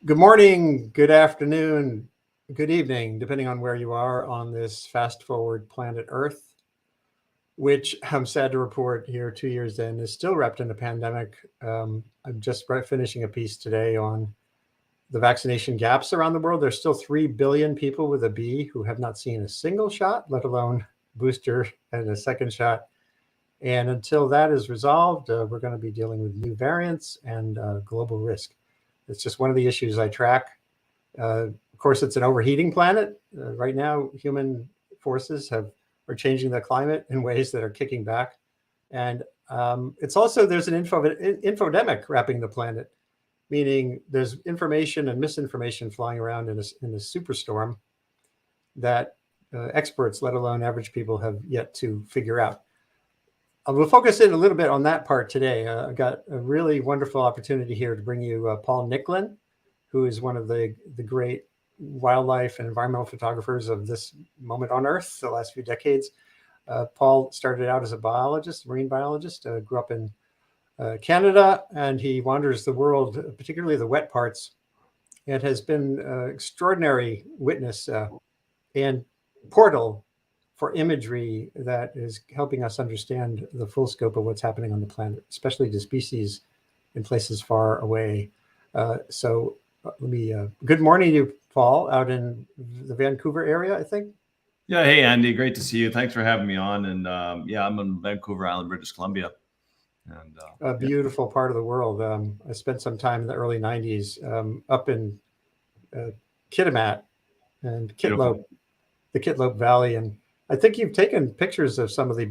Good morning, good afternoon, good evening, depending on where you are on this fast forward planet Earth, which I'm sad to report here 2 years in is still wrapped in a pandemic. I'm just finishing a piece today on the vaccination gaps around the world. There's still 3 billion people with a B who have not seen a single shot, let alone booster and a second shot. And until that is resolved, we're going to be dealing with new variants and global risk. It's just one of the issues I track. Of course, it's an overheating planet. Right now, human forces are changing the climate in ways that are kicking back. And it's also, there's an infodemic wrapping the planet, meaning there's information and misinformation flying around in a superstorm that experts, let alone average people, have yet to figure out. We'll focus in a little bit on that part today. I've got a really wonderful opportunity here to bring you Paul Nicklen, who is one of the great wildlife and environmental photographers of this moment on Earth, the last few decades. Paul started out as a biologist, marine biologist, grew up in Canada, and he wanders the world, particularly the wet parts, and has been an extraordinary witness and portal for imagery that is helping us understand the full scope of what's happening on the planet, especially to species in places far away. Good morning to you, Paul, out in the Vancouver area, I think. Yeah, hey, Andy, great to see you. Thanks for having me on. And I'm in Vancouver Island, British Columbia. And a beautiful part of the world. I spent some time in the early 90s up in Kitimat and Kitlope, the Kitlope Valley, and I think you've taken pictures of some of the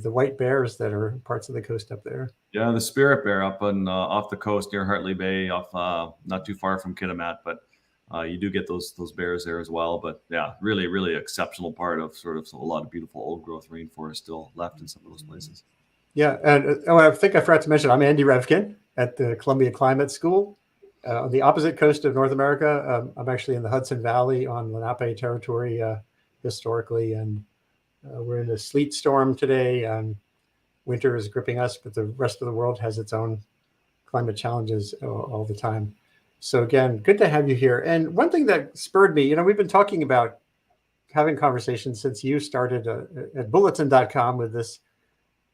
white bears that are parts of the coast up there. Yeah, the spirit bear up on off the coast near Hartley Bay, off not too far from Kitimat, but you do get those bears there as well. But yeah, really, really exceptional part of sort of a lot of beautiful old growth rainforest still left in some of those places. Yeah, and I think I forgot to mention, I'm Andy Revkin at the Columbia Climate School on the opposite coast of North America. I'm actually in the Hudson Valley on Lenape territory. Historically, and we're in a sleet storm today, and winter is gripping us, but the rest of the world has its own climate challenges all the time. So again, good to have you here. And one thing that spurred me, we've been talking about having conversations since you started at bulletin.com with this,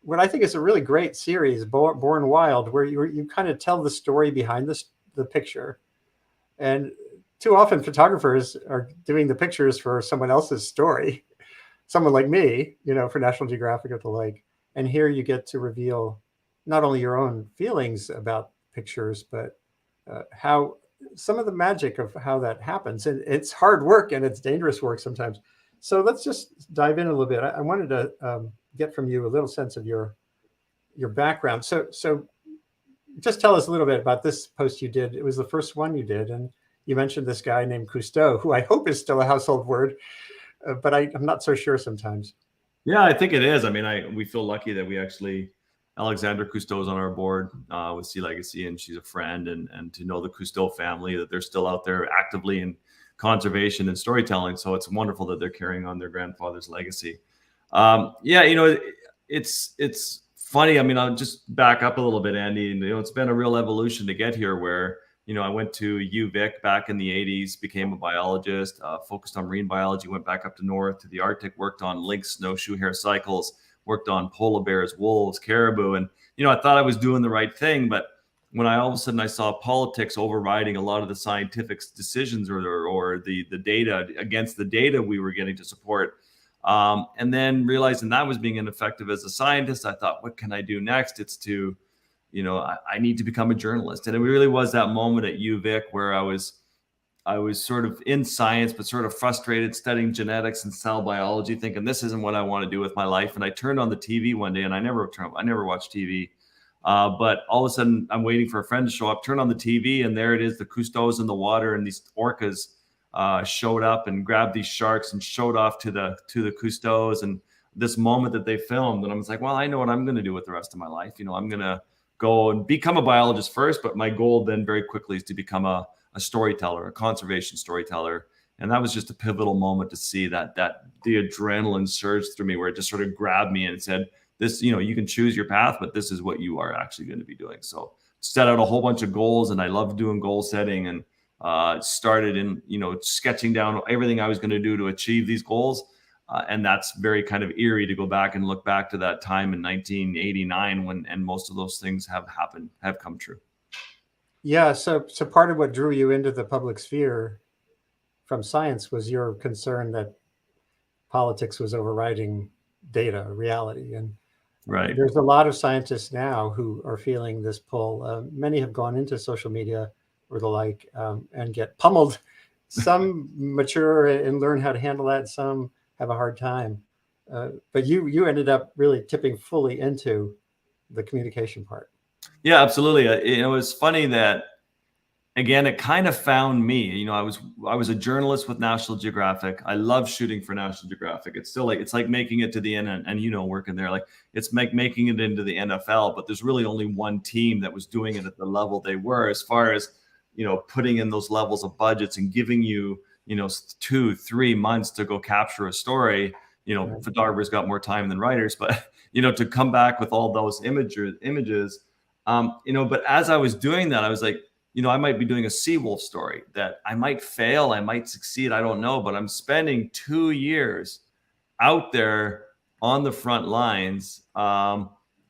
what I think is a really great series, Born Wild, where you kind of tell the story behind the picture. And too often photographers are doing the pictures for someone else's story, someone like me, for National Geographic or the like. And here you get to reveal not only your own feelings about pictures, but how some of the magic of how that happens. And it's hard work and it's dangerous work sometimes. So let's just dive in a little bit. I wanted to get from you a little sense of your background. So just tell us a little bit about this post you did. It was the first one you did, and you mentioned this guy named Cousteau, who I hope is still a household word, but I'm not so sure sometimes. Yeah, I think it is. I mean, we feel lucky that we actually, Alexandra Cousteau is on our board with Sea Legacy, and she's a friend, and to know the Cousteau family, that they're still out there actively in conservation and storytelling. So it's wonderful that they're carrying on their grandfather's legacy. It's funny. I mean, I'll just back up a little bit, Andy. It's been a real evolution to get here where, I went to UVic back in the 80s, became a biologist, focused on marine biology, went back up to north to the Arctic, worked on lynx snowshoe hare cycles, worked on polar bears, wolves, caribou. And, I thought I was doing the right thing. But when all of a sudden I saw politics overriding a lot of the scientific decisions or the data against the data we were getting to support, and then realizing that was being ineffective as a scientist, I thought, what can I do next? It's to I need to become a journalist. And it really was that moment at UVic where I was sort of in science, but sort of frustrated, studying genetics and cell biology, thinking this isn't what I want to do with my life. And I turned on the TV one day, and I never watched TV. But all of a sudden I'm waiting for a friend to show up, turn on the TV, and there it is, the Cousteaus in the water, and these orcas showed up and grabbed these sharks and showed off to the Cousteaus, and this moment that they filmed. And I was like, well, I know what I'm going to do with the rest of my life. I'm going to go and become a biologist first, but my goal then very quickly is to become a storyteller, a conservation storyteller. And that was just a pivotal moment to see that the adrenaline surged through me, where it just sort of grabbed me and said, this, you can choose your path, but this is what you are actually going to be doing. So set out a whole bunch of goals, and I love doing goal setting. And started in, sketching down everything I was going to do to achieve these goals. And that's very kind of eerie to go back and look back to that time in 1989 and most of those things have come true. Yeah. So part of what drew you into the public sphere from science was your concern that politics was overriding data, reality. And right. There's a lot of scientists now who are feeling this pull. Many have gone into social media or the like and get pummeled. Some mature and learn how to handle that. Some have a hard time. But you ended up really tipping fully into the communication part. Yeah, absolutely. It was funny that, again, it kind of found me. I was a journalist with National Geographic. I love shooting for National Geographic. It's still it's like making it to the end, and working there, like it's making it into the NFL. But there's really only one team that was doing it at the level they were, as far as putting in those levels of budgets and giving you 2-3 months to go capture a story. Right. Photographers got more time than writers, but to come back with all those images. But as I was doing that, I was like, I might be doing a Seawolf story that I might fail, I might succeed, I don't know, but I'm spending 2 years out there on the front lines.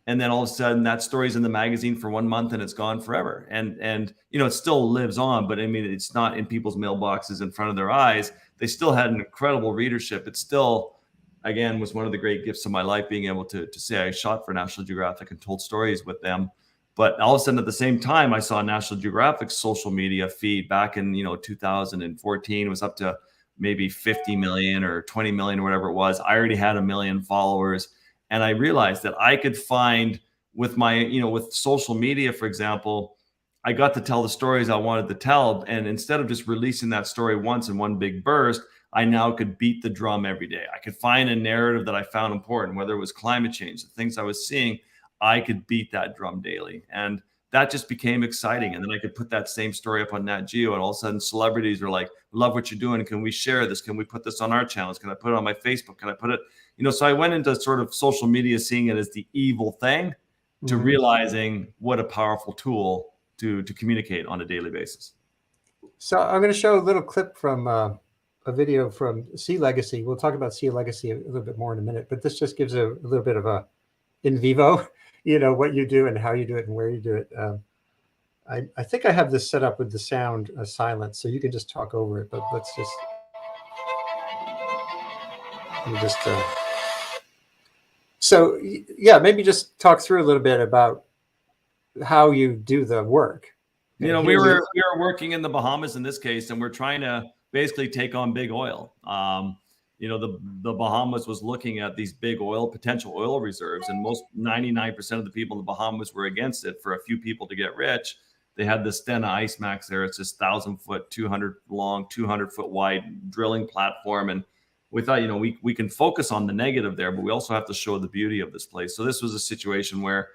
And then all of a sudden that story's in the magazine for 1 month and it's gone forever. And it still lives on, but I mean, it's not in people's mailboxes in front of their eyes. They still had an incredible readership. It still, again, was one of the great gifts of my life, being able to say I shot for National Geographic and told stories with them. But all of a sudden, at the same time, I saw National Geographic's social media feed back in 2014. It was up to maybe 50 million or 20 million or whatever it was. I already had 1 million followers, and I realized that I could find with my with social media, for example, I got to tell the stories I wanted to tell, and instead of just releasing that story once in one big burst, I now could beat the drum every day. I could find a narrative that I found important, whether it was climate change, the things I was seeing. I could beat that drum daily. And that just became exciting. And then I could put that same story up on Nat Geo, and all of a sudden celebrities were like, love what you're doing. Can we share this? Can we put this on our channels? Can I put it on my Facebook? Can I put it, so I went into sort of social media, seeing it as the evil thing, to realizing what a powerful tool to communicate on a daily basis. So I'm going to show a little clip from a video from Sea Legacy. We'll talk about Sea Legacy a little bit more in a minute, but this just gives a little bit of a in vivo, what you do and how you do it and where you do it. I think I have this set up with the sound silent, so you can just talk over it, but let me just so yeah, maybe just talk through a little bit about how you do the work. We were working in the Bahamas in this case, and we're trying to basically take on big oil. The Bahamas was looking at these big potential oil reserves, and 99% of the people in the Bahamas were against it. For a few people to get rich, they had the Stena Ice Max there. It's this 1,000-foot, 200 long, 200-foot wide drilling platform. And we thought, we can focus on the negative there, but we also have to show the beauty of this place. So this was a situation where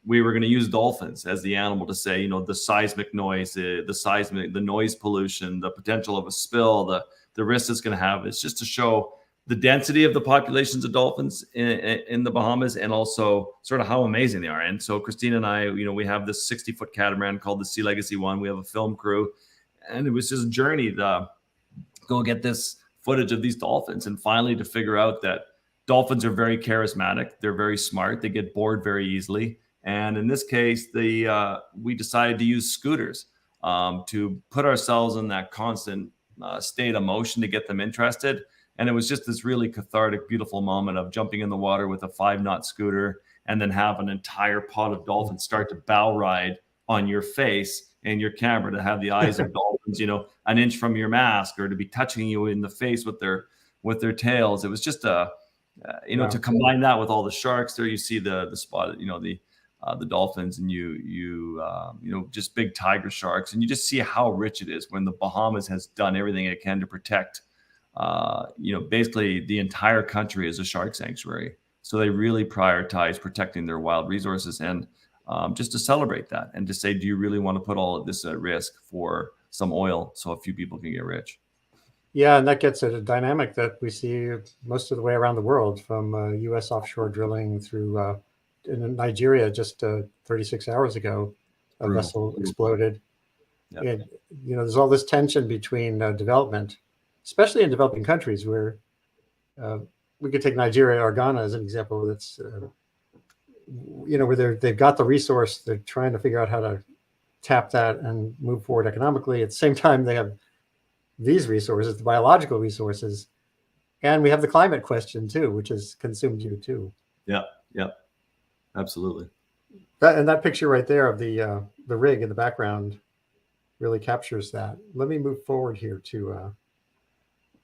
we were going to use dolphins as the animal to say, the seismic noise, the noise pollution, the potential of a spill, the risk it's going to have. It's just to show the density of the populations of dolphins in the Bahamas, and also sort of how amazing they are. And so Cristina and I, we have this 60-foot catamaran called the Sea Legacy 1. We have a film crew, and it was just a journey to go get this footage of these dolphins, and finally to figure out that dolphins are very charismatic. They're very smart. They get bored very easily. And in this case, we decided to use scooters to put ourselves in that constant state of motion to get them interested. And it was just this really cathartic, beautiful moment of jumping in the water with a 5-knot scooter, and then have an entire pod of dolphins start to bow ride on your face and your camera, to have the eyes of dolphins, an inch from your mask, or to be touching you in the face with their tails. It was just to combine that with all the sharks there. You see the spotted, the dolphins, and just big tiger sharks, and you just see how rich it is when the Bahamas has done everything it can to protect basically the entire country as a shark sanctuary. So they really prioritize protecting their wild resources, and just to celebrate that, and to say, do you really want to put all of this at risk for some oil so a few people can get rich? Yeah, and that gets at a dynamic that we see most of the way around the world, from U.S. offshore drilling through in Nigeria just 36 hours ago, a vessel exploded. And, there's all this tension between development, especially in developing countries where we could take Nigeria or Ghana as an example. That's, where they've got the resource, they're trying to figure out how to tap that and move forward economically. At the same time, they have these resources, the biological resources, and we have the climate question too, which has consumed you too. Yeah, absolutely. That picture right there of the rig in the background really captures that. Let me move forward here to.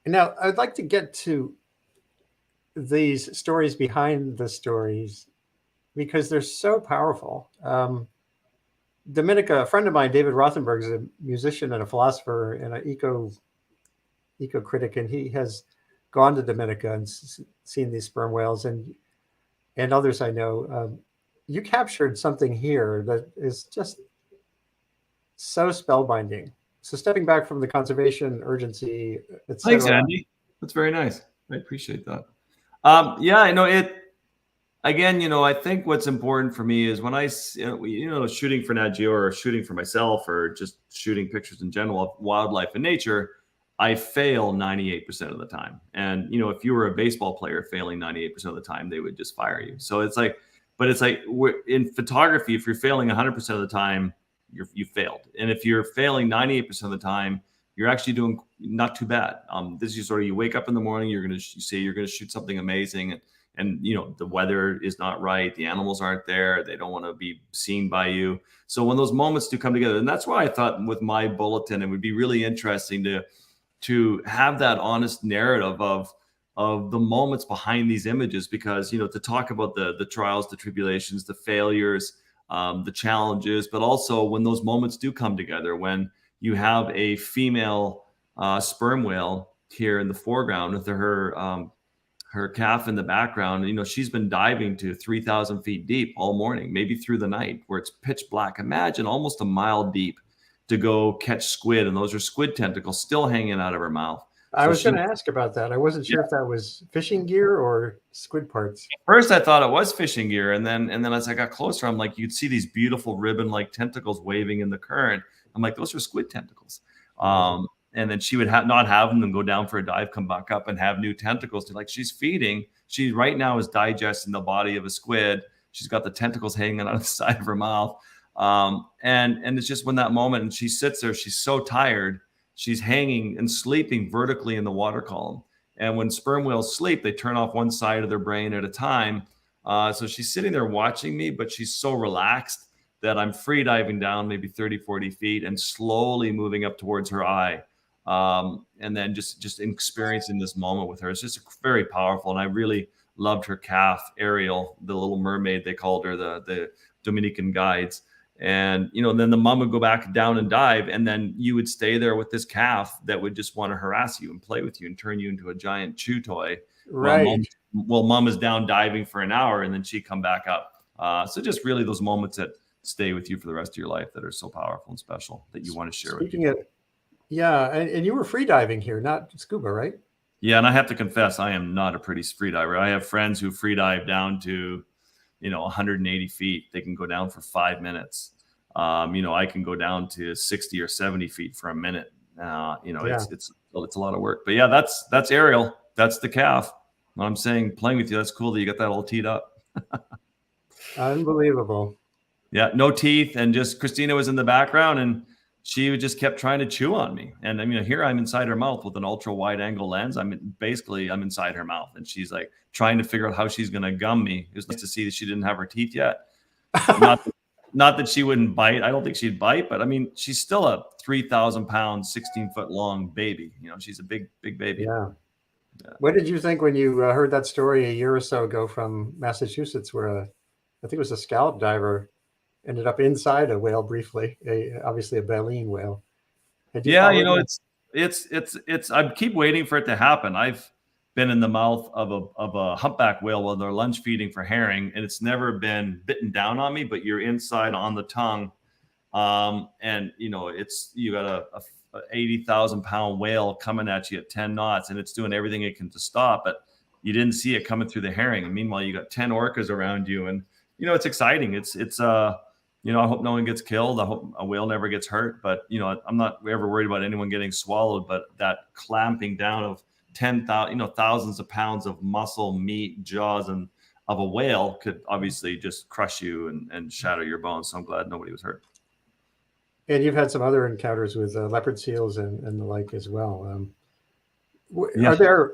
And now I'd like to get to these stories behind the stories because they're so powerful. Dominica, a friend of mine, David Rothenberg, is a musician and a philosopher and an eco critic, and he has gone to Dominica and seen these sperm whales and others I know. You captured something here that is just so spellbinding. So stepping back from the conservation urgency, etc. Thanks, Andy. That's very nice. I appreciate that. Yeah, I know it. Again, I think what's important for me is when I, shooting for Nat Geo or shooting for myself or just shooting pictures in general of wildlife and nature, I fail 98% of the time. And, if you were a baseball player failing 98% of the time, they would just fire you. So it's like, but it's like in photography, if you're failing 100% of the time, you failed. And if you're failing 98% of the time, you're actually doing not too bad. This is you wake up in the morning, you say you're going to shoot something amazing. And the weather is not right. The animals aren't there. They don't want to be seen by you. So when those moments do come together, and that's why I thought with my bulletin, it would be really interesting to have that honest narrative of the moments behind these images, because, to talk about the trials, the tribulations, the failures, the challenges, but also when those moments do come together, when you have a female sperm whale here in the foreground with her calf in the background. She's been diving to 3,000 feet deep all morning, maybe through the night where it's pitch black. Imagine almost a mile deep to go catch squid. And those are squid tentacles still hanging out of her mouth. I was going to ask about that. I wasn't sure if that was fishing gear or squid parts. First, I thought it was fishing gear. And then as I got closer, I'm like, you'd see these beautiful ribbon-like tentacles waving in the current. I'm like, those are squid tentacles. And then she would not have them and go down for a dive, come back up and have new tentacles. She's feeding. She right now is digesting the body of a squid. She's got the tentacles hanging out of the side of her mouth. And it's just when that moment, and she sits there, she's so tired. She's hanging and sleeping vertically in the water column. And when sperm whales sleep, they turn off one side of their brain at a time. So she's sitting there watching me, but she's so relaxed that I'm free diving down maybe 30, 40 feet and slowly moving up towards her eye. And then just experiencing this moment with her. It's just very powerful. And I really loved her calf, Ariel, the little mermaid, they called her, the Dominican guides. And, then the mom would go back down and dive. And then you would stay there with this calf that would just want to harass you and play with you and turn you into a giant chew toy. Right. Well, mom is down diving for an hour and then she'd come back up. So just really those moments that stay with you for the rest of your life that are so powerful and special that you want to share with you. Yeah, and you were free diving here, not scuba, right? Yeah, and I have to confess, I am not a pretty free diver. I have friends who free dive down to, 180 feet. They can go down for 5 minutes. I can go down to 60 or 70 feet for a minute. It's a lot of work. But yeah, that's Ariel. That's the calf. I'm saying, playing with you, that's cool that you got that all teed up. Unbelievable. Yeah, no teeth, and just Cristina was in the background, and she just kept trying to chew on me. And here I'm inside her mouth with an ultra wide angle lens. I'm inside her mouth, and she's like trying to figure out how she's going to gum me. It was nice to see that she didn't have her teeth yet. Not that she wouldn't bite. I don't think she'd bite, but she's still a 3,000 pound, 16-foot long baby. She's a big baby. Yeah. What did you think when you heard that story a year or so ago from Massachusetts, where I think it was a scallop diver ended up inside a whale briefly, obviously a baleen whale? It's I keep waiting for it to happen. I've been in the mouth of a humpback whale while they're lunge feeding for herring, and it's never been bitten down on me, but you're inside on the tongue. And you got a 80,000 pound whale coming at you at 10 knots, and it's doing everything it can to stop, but you didn't see it coming through the herring. And meanwhile, you got 10 orcas around you, and it's exciting. I hope no one gets killed. I hope a whale never gets hurt. But, I'm not ever worried about anyone getting swallowed. But that clamping down of 10,000, thousands of pounds of muscle, meat, jaws, and of a whale could obviously just crush you and shatter your bones. So I'm glad nobody was hurt. And you've had some other encounters with leopard seals and the like as well. Yeah. Are there?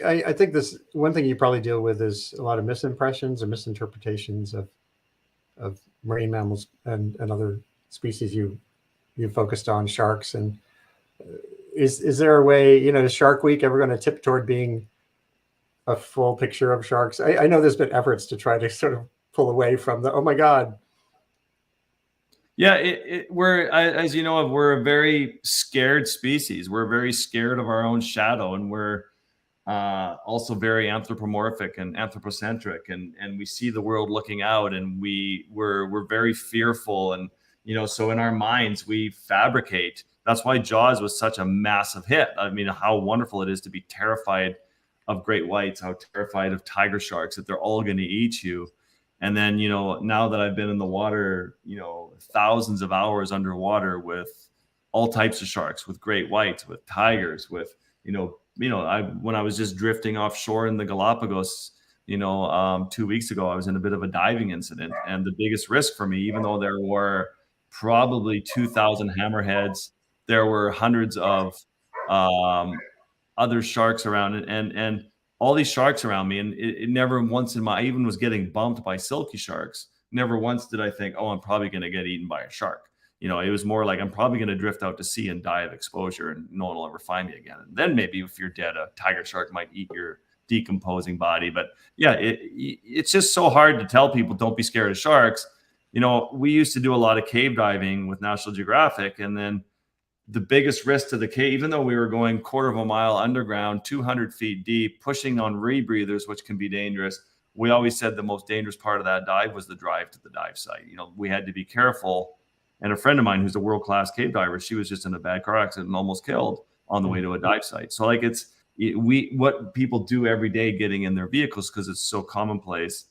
I think this one thing you probably deal with is a lot of misimpressions or misinterpretations of marine mammals and other species you focused on, sharks. And is there a way, is Shark Week ever going to tip toward being a full picture of sharks? I know there's been efforts to try to sort of pull away from the, oh my God. Yeah, as you know, we're a very scared species. We're very scared of our own shadow, and we're also very anthropomorphic and anthropocentric, and we see the world looking out, and we're very fearful, and so in our minds we fabricate. That's why Jaws was such a massive hit. I mean, how wonderful it is to be terrified of great whites, how terrified of tiger sharks, that they're all going to eat you. And then, now that I've been in the water, thousands of hours underwater with all types of sharks, with great whites, with tigers, with, when I was just drifting offshore in the Galapagos, 2 weeks ago, I was in a bit of a diving incident. And the biggest risk for me, even though there were probably 2,000 hammerheads, there were hundreds of other sharks around, and all these sharks around me, and it never once I even was getting bumped by silky sharks. Never once did I think, oh, I'm probably going to get eaten by a shark. It was more like, I'm probably going to drift out to sea and die of exposure, and no one will ever find me again. And then maybe if you're dead, a tiger shark might eat your decomposing body. But yeah, it's just so hard to tell people don't be scared of sharks. We used to do a lot of cave diving with National Geographic, and then the biggest risk to the cave, even though we were going 1/4 of a mile underground, 200 feet deep, pushing on rebreathers, which can be dangerous, we always said the most dangerous part of that dive was the drive to the dive site. We had to be careful. And a friend of mine who's a world-class cave diver, she was just in a bad car accident and almost killed on the way to a dive site. So like what people do every day getting in their vehicles, because it's so commonplace,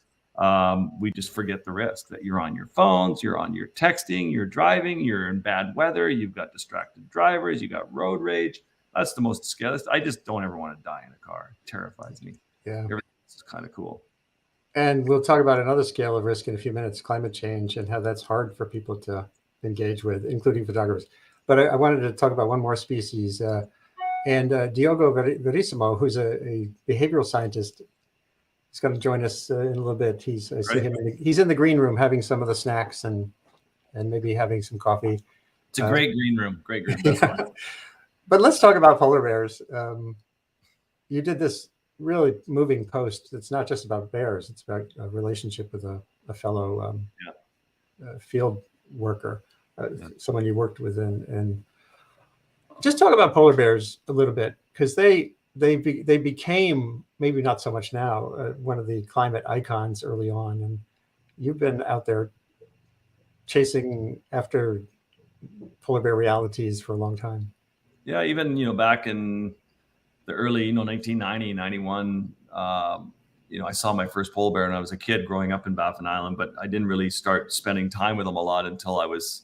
we just forget the risk that you're on your phones, you're on your texting, you're driving, you're in bad weather, you've got distracted drivers, you got road rage. That's the most scary. I just don't ever want to die in a car. It terrifies me. Yeah. It's kind of cool. And we'll talk about another scale of risk in a few minutes, climate change, and how that's hard for people to engage with, including photographers. But I wanted to talk about one more species. And Diogo Verissimo, who's a behavioral scientist, he's going to join us in a little bit. I see him. He's in the green room having some of the snacks and maybe having some coffee. It's a great green room. Great green room. Yeah. But let's talk about polar bears. You did this really moving post. It's not just about bears. It's about a relationship with a fellow field worker, someone you worked with. And just talk about polar bears a little bit, because they became, maybe not so much now, one of the climate icons early on. And you've been out there chasing after polar bear realities for a long time. Yeah, even, back in the early, 1990, 91, I saw my first polar bear when I was a kid growing up in Baffin Island, but I didn't really start spending time with them a lot until I was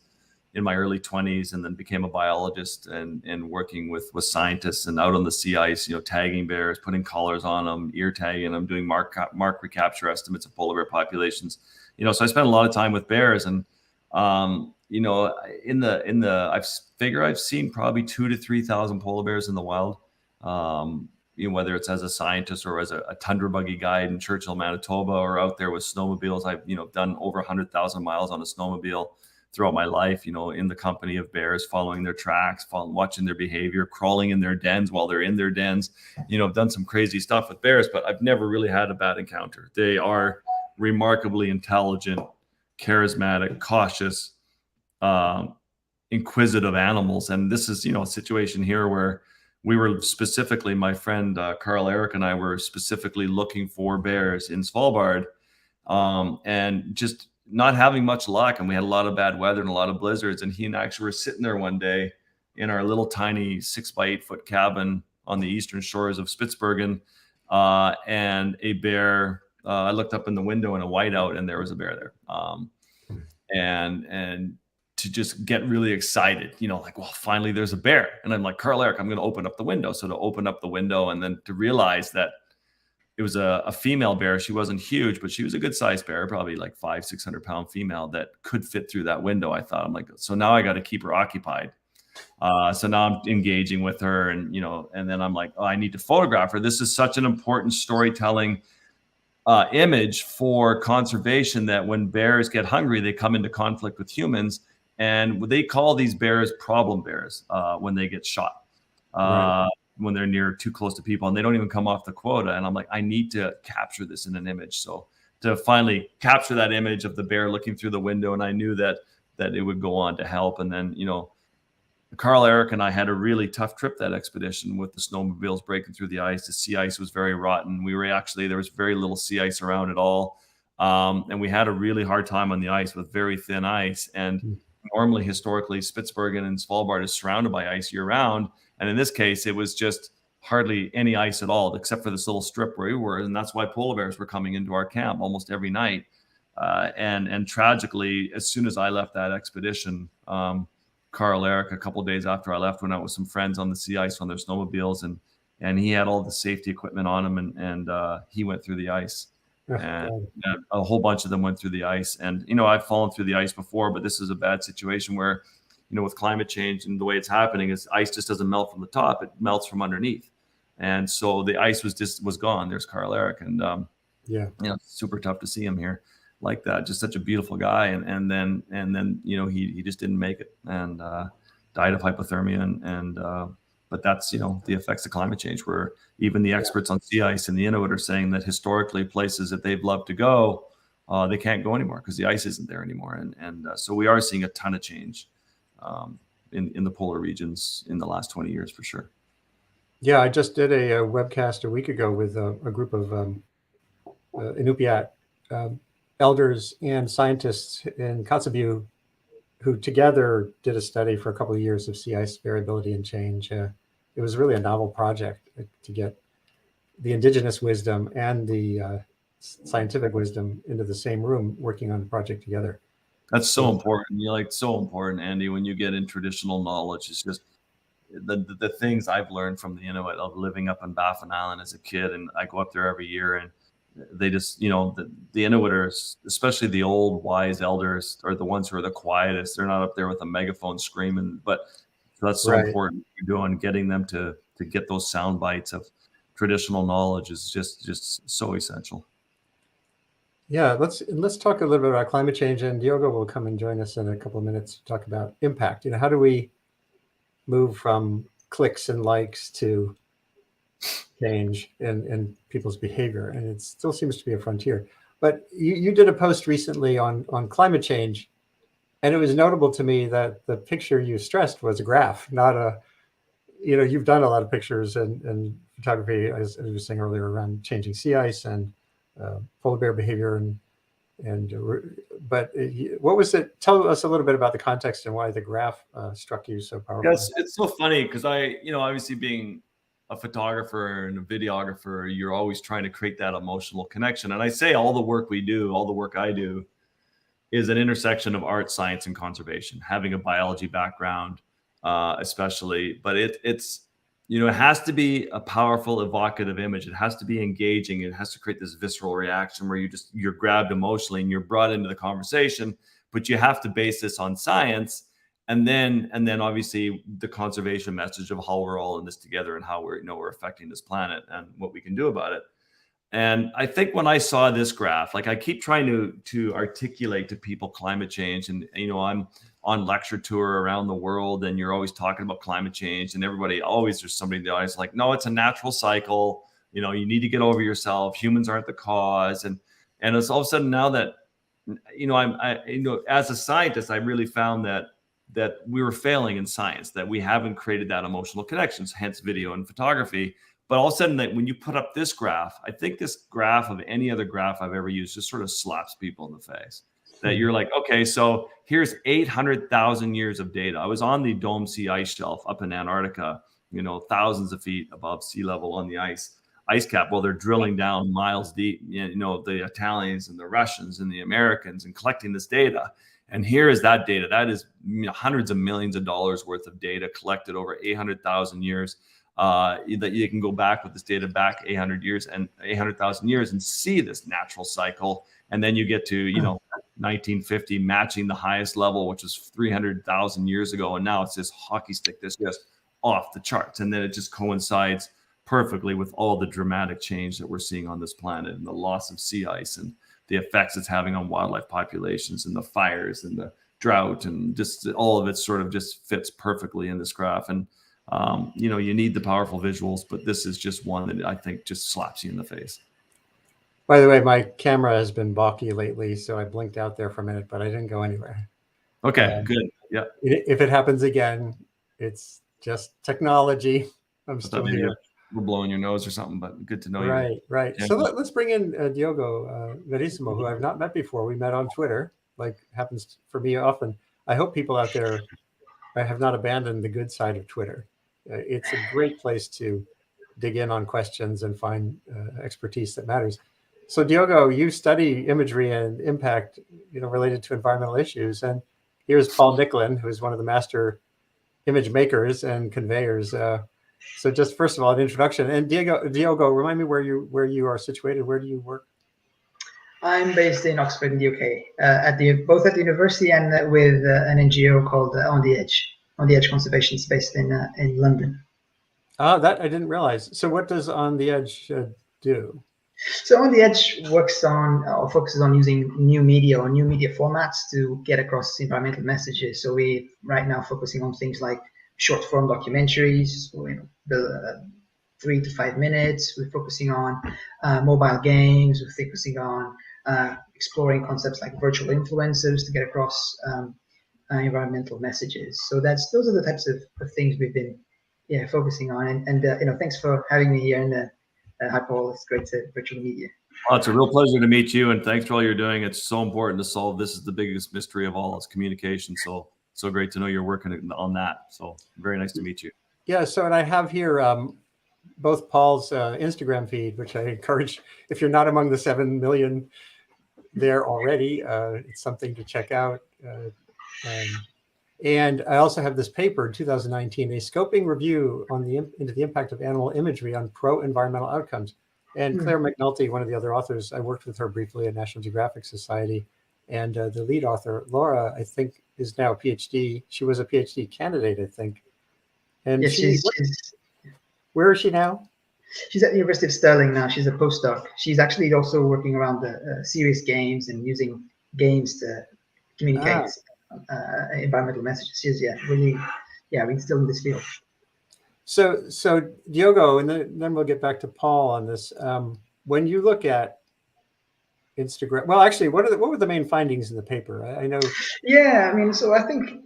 in my early 20s, and then became a biologist and working with scientists and out on the sea ice, tagging bears, putting collars on them, ear tagging them, doing mark recapture estimates of polar bear populations. So I spent a lot of time with bears, and I figure I've seen probably 2,000 to 3,000 polar bears in the wild. Whether it's as a scientist or as a tundra buggy guide in Churchill, Manitoba, or out there with snowmobiles. I've done over 100,000 miles on a snowmobile throughout my life, in the company of bears, following their tracks, watching their behavior, crawling in their dens while they're in their dens. I've done some crazy stuff with bears, but I've never really had a bad encounter. They are remarkably intelligent, charismatic, cautious, inquisitive animals. And this is, a situation here where we were specifically, my friend Carl Eric and I were specifically looking for bears in Svalbard, and just not having much luck. And we had a lot of bad weather and a lot of blizzards. And he and I actually were sitting there one day in our little tiny 6 by 8 foot cabin on the eastern shores of Spitsbergen, and a bear. I looked up in the window in a whiteout, and there was a bear there. and to just get really excited, like, well, finally there's a bear. And I'm like, Carl Eric, I'm going to open up the window. So to open up the window and then to realize that it was a female bear. She wasn't huge, but she was a good sized bear, probably like 500-600 pound female that could fit through that window. I thought, I'm like, so now I got to keep her occupied. So now I'm engaging with her, and and then I'm like, oh, I need to photograph her. This is such an important storytelling image for conservation, that when bears get hungry, they come into conflict with humans, and they call these bears problem bears when they get shot, Right. when they're too close to people, and they don't even come off the quota. And I'm like, I need to capture this in an image. So to finally capture that image of the bear looking through the window, and I knew that it would go on to help. And then Carl Eric and I had a really tough trip that expedition, with the snowmobiles breaking through the ice. The sea ice was very rotten. There was very little sea ice around at all. And we had a really hard time on the ice with very thin ice. And normally, historically, Spitsbergen and Svalbard is surrounded by ice year round. And in this case, it was just hardly any ice at all, except for this little strip where we were. And that's why polar bears were coming into our camp almost every night. And tragically, as soon as I left that expedition, Carl Eric, a couple of days after I left, went out with some friends on the sea ice on their snowmobiles, and he had all the safety equipment on him, and he went through the ice, and a whole bunch of them went through the ice. And I've fallen through the ice before, but this is a bad situation where with climate change and the way it's happening is ice just doesn't melt from the top; it melts from underneath, and so the ice was gone. There's Carl Eric, and super tough to see him here like that. Just such a beautiful guy, and then he just didn't make it, and died of hypothermia, and but that's the effects of climate change, where even the experts on sea ice and the Inuit are saying that historically places that they've loved to go, they can't go anymore because the ice isn't there anymore, and so we are seeing a ton of change in the polar regions in the last 20 years for sure. Yeah, I just did a webcast a week ago with a group of Inupiat elders and scientists in Kotzebue, who together did a study for a couple of years of sea ice variability and change. It was really a novel project to get the indigenous wisdom and the scientific wisdom into the same room working on the project together. That's so important. So important, Andy, when you get in traditional knowledge. It's just the things I've learned from the Inuit of living up in Baffin Island as a kid, and I go up there every year, and they just, the Inuiters, especially the old wise elders, are the ones who are the quietest. They're not up there with a megaphone screaming, but that's so important. You're doing, getting them to get those sound bites of traditional knowledge is just so essential. Yeah, let's talk a little bit about climate change, and Diogo will come and join us in a couple of minutes to talk about impact. How do we move from clicks and likes to change in people's behavior? And it still seems to be a frontier. But you did a post recently on climate change, and it was notable to me that the picture you stressed was a graph, not a, you've done a lot of pictures and photography, as I was saying earlier, around changing sea ice and polar bear behavior, but what was it? Tell us a little bit about the context and why the graph struck you so powerfully. Yes, it's so funny because obviously being a photographer and a videographer, you're always trying to create that emotional connection. And I say all the work I do is an intersection of art, science, and conservation, having a biology background, especially, but it's it has to be a powerful, evocative image. It has to be engaging. It has to create this visceral reaction where you're grabbed emotionally and you're brought into the conversation, but you have to base this on science. And then obviously the conservation message of how we're all in this together and how we're affecting this planet and what we can do about it. And I think when I saw this graph, like I keep trying to articulate to people climate change, and I'm on lecture tour around the world, and you're always talking about climate change, and there's somebody in the audience like, no, it's a natural cycle. You need to get over yourself. Humans aren't the cause. And it's all of a sudden now that, as a scientist, I really found that we were failing in science, that we haven't created that emotional connections, hence video and photography. But all of a sudden, that when you put up this graph, I think this graph of any other graph I've ever used just sort of slaps people in the face. That you're like, okay, so here's 800,000 years of data. I was on the Dome Sea ice shelf up in Antarctica, thousands of feet above sea level on the ice cap, while they're drilling down miles deep, the Italians and the Russians and the Americans, and collecting this data. And here is that data. That is hundreds of millions of dollars worth of data collected over 800,000 years. That you can go back with this data back 800,000 years and see this natural cycle. And then you get to, 1950 matching the highest level, which was 300,000 years ago. And now it's this hockey stick that's just off the charts. And then it just coincides perfectly with all the dramatic change that we're seeing on this planet and the loss of sea ice and the effects it's having on wildlife populations and the fires and the drought, and just all of it sort of just fits perfectly in this graph. And you need the powerful visuals, but this is just one that I think just slaps you in the face. By the way, my camera has been balky lately, so I blinked out there for a minute, but I didn't go anywhere. Okay, good. Yeah. If it happens again, it's just technology. I'm still here. We're blowing your nose or something, but good to know you. Right. So let's bring in Diogo Verissimo, who I've not met before. We met on Twitter, like happens for me often. I hope people out there have not abandoned the good side of Twitter. It's a great place to dig in on questions and find expertise that matters. So Diogo, you study imagery and impact, related to environmental issues. And here's Paul Nicklen, who is one of the master image makers and conveyors. So just first of all, an introduction. And Diogo, remind me where you are situated. Where do you work? I'm based in Oxford in the UK, both at the university and with an NGO called On the Edge Conservationist, based in London. That I didn't realize. So what does On the Edge do? So On the Edge focuses on using new media or new media formats to get across environmental messages. So we right now focusing on things like short form documentaries, 3 to 5 minutes. We're focusing on mobile games. We're focusing on exploring concepts like virtual influencers to get across environmental messages. So those are the types of things we've been focusing on. And thanks for having me here. And hi, Paul. It's great to virtually meet you. Well, it's a real pleasure to meet you, and thanks for all you're doing. It's so important to solve. This is the biggest mystery of all. It's communication. So great to know you're working on that. So very nice to meet you. Yeah. So, and I have here both Paul's Instagram feed, which I encourage, if you're not among the 7 million there already, it's something to check out. And I also have this paper in 2019, a scoping review on into the impact of animal imagery on pro-environmental outcomes. And Claire McNulty, one of the other authors, I worked with her briefly at National Geographic Society. And the lead author, Laura, I think, is now a PhD. She was a PhD candidate, I think. And yes, where is she now? She's at the University of Stirling now. She's a postdoc. She's actually also working around the serious games and using games to communicate environmental messages. She's really still in this field. So Diogo, and then we'll get back to Paul on this. When you look at Instagram, well, actually, what were the main findings in the paper? I know. Yeah, I mean, so I think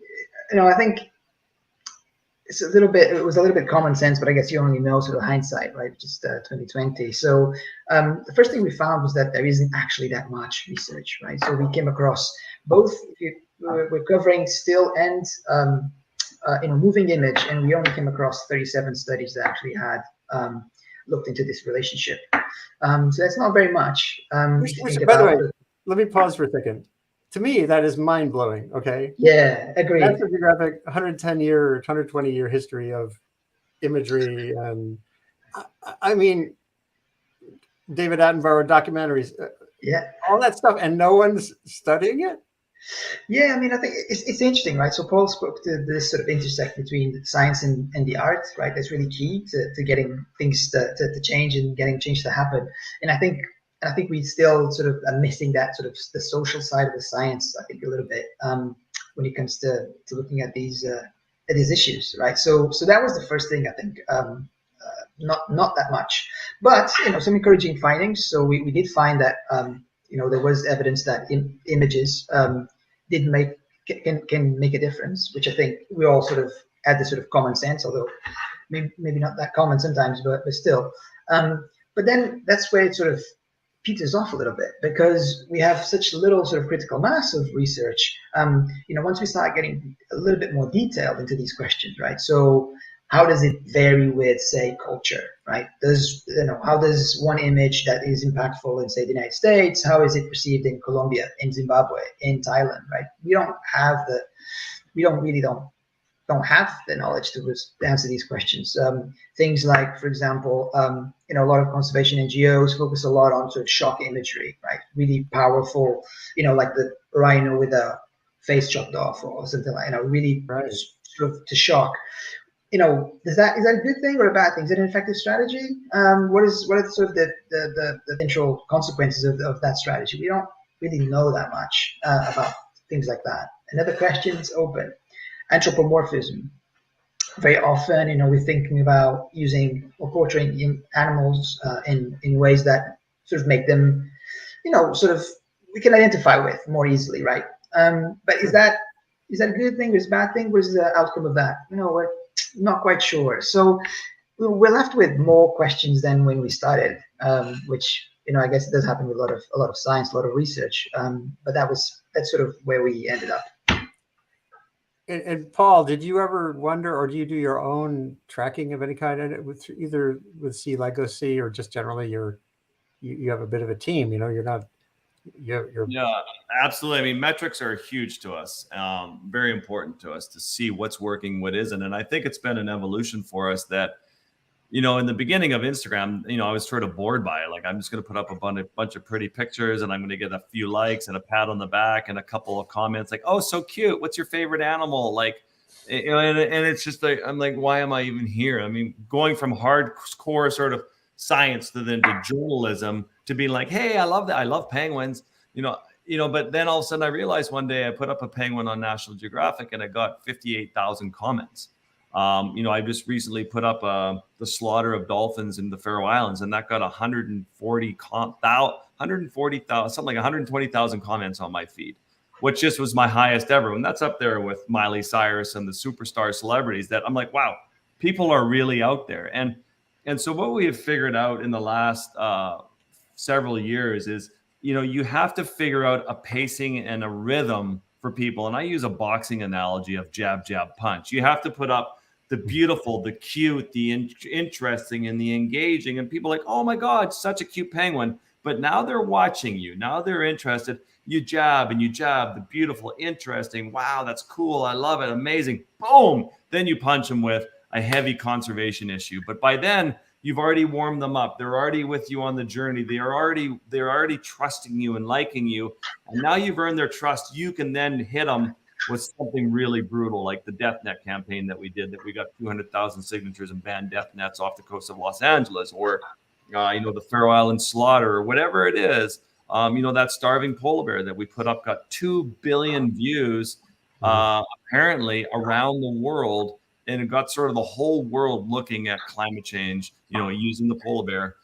it's it was a little bit common sense, but I guess you only know sort of hindsight, right? Just 2020. So the first thing we found was that there isn't actually that much research, right? So we came across both. We're covering still and moving image, and we only came across 37 studies that actually had looked into this relationship. So that's not very much. By the way, let me pause for a second. To me, that is mind-blowing, okay? Yeah, agreed. That's a Geographic 120-year history of imagery. And I mean, David Attenborough documentaries, all that stuff, and no one's studying it? Yeah, I mean, I think it's interesting, right? So Paul spoke to this sort of intersect between science and the art, right? That's really key to getting things to change and getting change to happen. And I think we still sort of are missing that sort of the social side of the science, I think, a little bit when it comes to looking at these issues, right? So that was the first thing, I think. Not that much, but some encouraging findings. So we did find that there was evidence that images can make a difference, which I think we all sort of had this sort of common sense, although maybe not that common sometimes, but still. But then that's where it sort of peters off a little bit, because we have such little sort of critical mass of research. Once we start getting a little bit more detailed into these questions, right? So how does it vary with, say, culture, right? How does one image that is impactful in, say, the United States, how is it perceived in Colombia, in Zimbabwe, in Thailand, right? We don't have the knowledge to answer these questions. Things like, for example, a lot of conservation NGOs focus a lot on sort of shock imagery, right? Really powerful, like the rhino with a face chopped off or something like, really Right. sort of to shock. Is that a good thing or a bad thing? Is it an effective strategy? What are sort of the potential consequences of that strategy? We don't really know that much about things like that. Another question is open. Anthropomorphism. Very often, we're thinking about using or portraying animals in ways that sort of make them, sort of we can identify with more easily, right? But is that a good thing? Is a bad thing? What is the outcome of that? We're not quite sure. So we're left with more questions than when we started, which I guess it does happen with a lot of science, a lot of research. But that's sort of where we ended up. And Paul, did you ever wonder, or do you do your own tracking of any kind, with either with Sea Legacy or just generally you have a bit of a team? You're not. You're Yeah, absolutely. I mean, metrics are huge to us, very important to us to see what's working, what isn't. And I think it's been an evolution for us that, in the beginning of Instagram, I was sort of bored by it. Like, I'm just going to put up a bunch of pretty pictures and I'm going to get a few likes and a pat on the back and a couple of comments like, oh, so cute. What's your favorite animal? Like, and it's just like, I'm like, why am I even here? I mean, going from hardcore sort of science to journalism to be like, hey, I love that. I love penguins, but then all of a sudden I realized one day I put up a penguin on National Geographic and I got 58,000 comments. I just recently put up the slaughter of dolphins in the Faroe Islands, and that got 140,000, something like 120,000 comments on my feed, which just was my highest ever. And that's up there with Miley Cyrus and the superstar celebrities that I'm like, wow, people are really out there. And so what we have figured out in the last several years is, you have to figure out a pacing and a rhythm for people. And I use a boxing analogy of jab, jab, punch. You have to put up the beautiful, the cute, the interesting, and the engaging. And people are like, oh my God, such a cute penguin. But now they're watching you. Now they're interested. You jab and you jab, the beautiful, interesting. Wow, that's cool. I love it. Amazing. Boom. Then you punch them with a heavy conservation issue. But by then, you've already warmed them up. They're already with you on the journey. They're already trusting you and liking you. And now you've earned their trust. You can then hit them with something really brutal, like the death net campaign that we did, that we got 200,000 signatures and banned death nets off the coast of Los Angeles, or the Faroe Island slaughter, or whatever it is. That starving polar bear that we put up got 2 billion views, apparently around the world. And it got sort of the whole world looking at climate change, using the polar bear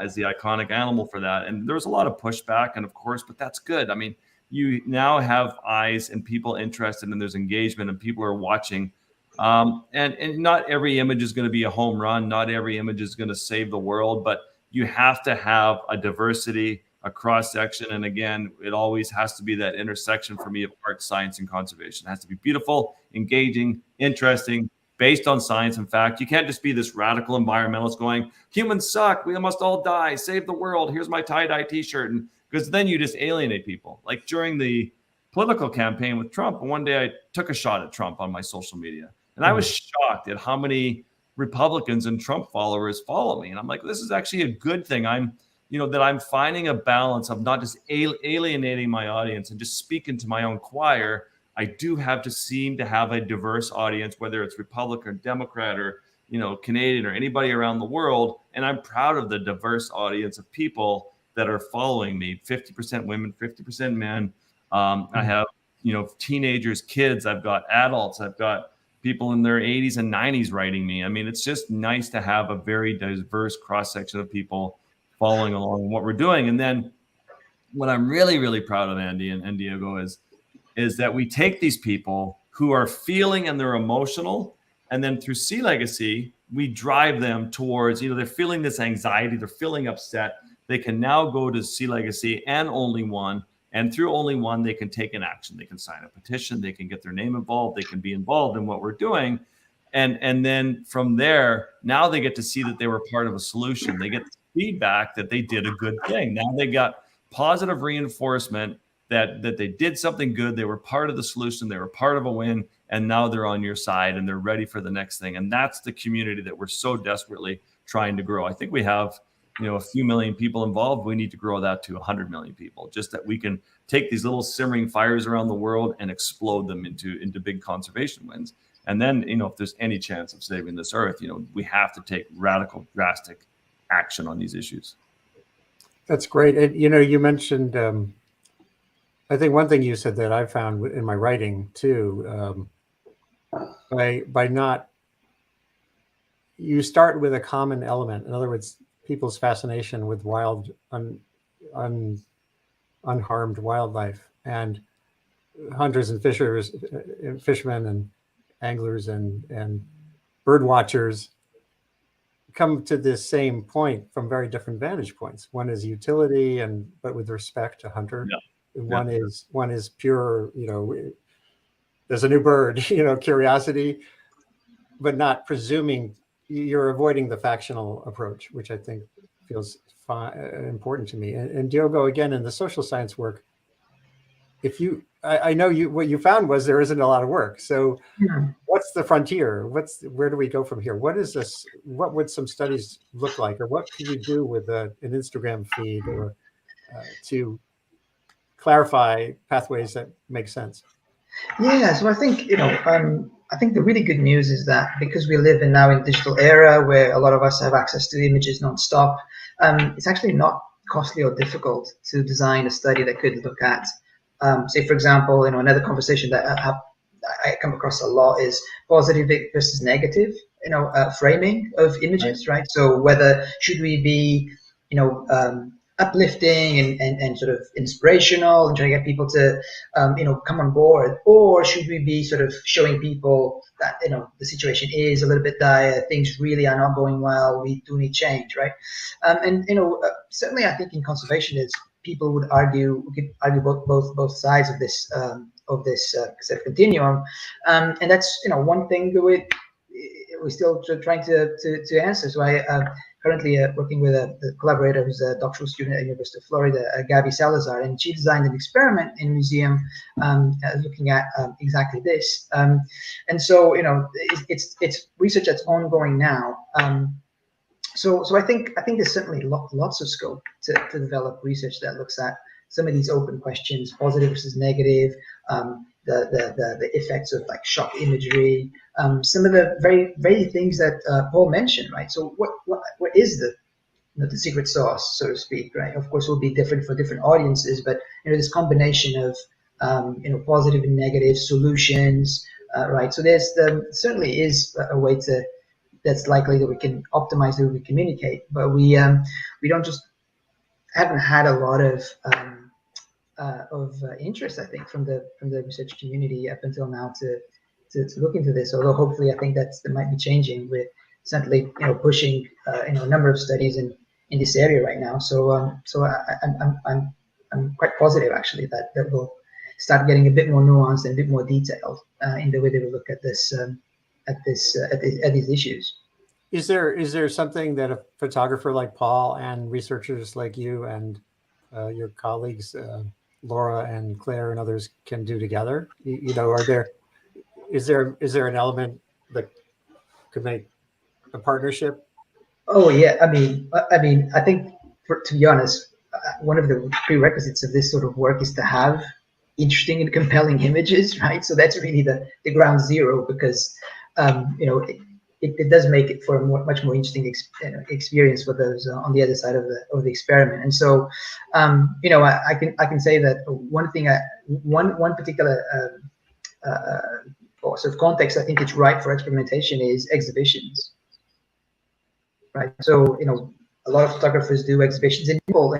as the iconic animal for that. And there was a lot of pushback, and of course, but that's good. I mean, you now have eyes and people interested, and there's engagement, and people are watching. And not every image is going to be a home run. Not every image is going to save the world, but you have to have a diversity, a cross section. And again, it always has to be that intersection for me of art, science, and conservation. It has to be beautiful, engaging, interesting, based on science and fact. You can't just be this radical environmentalist going, humans suck, we must all die, save the world, here's my tie-dye t-shirt. And because then you just alienate people. Like during the political campaign with Trump, one day I took a shot at Trump on my social media. And I was shocked at how many Republicans and Trump followers follow me. And I'm like, this is actually a good thing. I'm finding a balance of not just alienating my audience and just speaking to my own choir. I do have to seem to have a diverse audience, whether it's Republican or Democrat or, Canadian or anybody around the world. And I'm proud of the diverse audience of people that are following me, 50% women, 50% men. I have, teenagers, kids, I've got adults, I've got people in their 80s and 90s writing me. I mean, it's just nice to have a very diverse cross-section of people following along in what we're doing. And then what I'm really, really proud of, Andy and Diego, is that we take these people who are feeling and they're emotional, and then through Sea Legacy, we drive them towards, they're feeling this anxiety, they're feeling upset. They can now go to Sea Legacy and Only One, and through Only One, they can take an action. They can sign a petition, they can get their name involved, they can be involved in what we're doing. And then from there, now they get to see that they were part of a solution. They get feedback that they did a good thing. Now they got positive reinforcement that they did something good. They were part of the solution. They were part of a win. And now they're on your side and they're ready for the next thing. And that's the community that we're so desperately trying to grow. I think we have, a few million people involved. We need to grow that to 100 million people, just that we can take these little simmering fires around the world and explode them into big conservation wins. And then, if there's any chance of saving this earth, we have to take radical, drastic action on these issues. That's great. And, you mentioned, I think one thing you said that I found in my writing too, by not, you start with a common element. In other words, people's fascination with wild, unharmed wildlife, and hunters and fishermen and anglers and bird watchers come to this same point from very different vantage points. One is utility, but with respect to hunter. Yeah. One is pure, there's a new bird, curiosity, but not presuming. You're avoiding the factional approach, which I think feels important to me. And Diogo, again, in the social science work, I know what you found was there isn't a lot of work. So what's the frontier? Where do we go from here? What is this? What would some studies look like? Or what could you do with an Instagram feed or to clarify pathways that make sense? Yeah, so I think, I think the really good news is that because we live now in a digital era where a lot of us have access to images nonstop, it's actually not costly or difficult to design a study that could look at, say, for example, another conversation that I come across a lot is positive versus negative, framing of images, right? So whether should we be, uplifting and sort of inspirational and trying to get people to, come on board, or should we be sort of showing people that, the situation is a little bit dire, things really are not going well, we do need change, right? Certainly I think in conservationists, people would argue, we could argue both sides of this sort of continuum, and that's one thing that we're still trying to answer. So I currently working with a collaborator who's a doctoral student at the University of Florida, Gabby Salazar, and she designed an experiment in a museum looking at exactly this. And so it's research that's ongoing now. So I think there's certainly lots of scope to develop research that looks at some of these open questions, positive versus negative, the effects of like shock imagery, some of the very things that Paul mentioned, right? So what is the secret sauce, so to speak, right? Of course, it will be different for different audiences, but this combination of positive and negative solutions, right? So there's certainly is a way that's likely that we can optimize the way we communicate, but we don't just haven't had a lot of interest, I think, from the research community up until now to look into this. Although hopefully, I think that might be changing. We're certainly pushing a number of studies in this area right now. So I'm quite positive actually that we'll start getting a bit more nuanced and a bit more detailed in the way that we look at this at these issues. Is there something that a photographer like Paul and researchers like you and your colleagues, Laura and Claire and others, can do together? Is there an element that could make a partnership? Oh yeah, I mean, I think to be honest, one of the prerequisites of this sort of work is to have interesting and compelling images, right? So that's really the ground zero, because it does make it for a much more interesting experience for those on the other side of the experiment. And so, I can say that one particular sort of context I think it's right for experimentation is exhibitions, right? So a lot of photographers do exhibitions in people,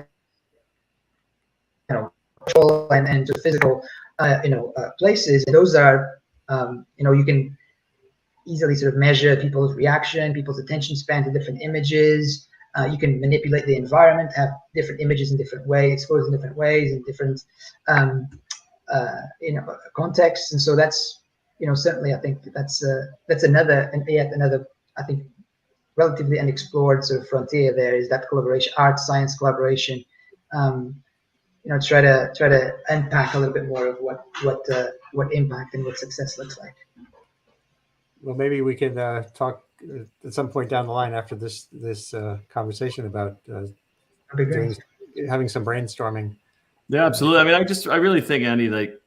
and to physical places. Those are you can easily sort of measure people's reaction, people's attention span to different images. You can manipulate the environment, have different images in different ways, exposed in different ways, in different contexts. And so that's certainly I think that's another, and yet another, I think, relatively unexplored sort of frontier. There is that collaboration, art science collaboration. Try to unpack a little bit more of what impact and what success looks like. Well, maybe we can talk at some point down the line after this conversation about having some brainstorming. Yeah, absolutely. I mean, I really think, Andy, like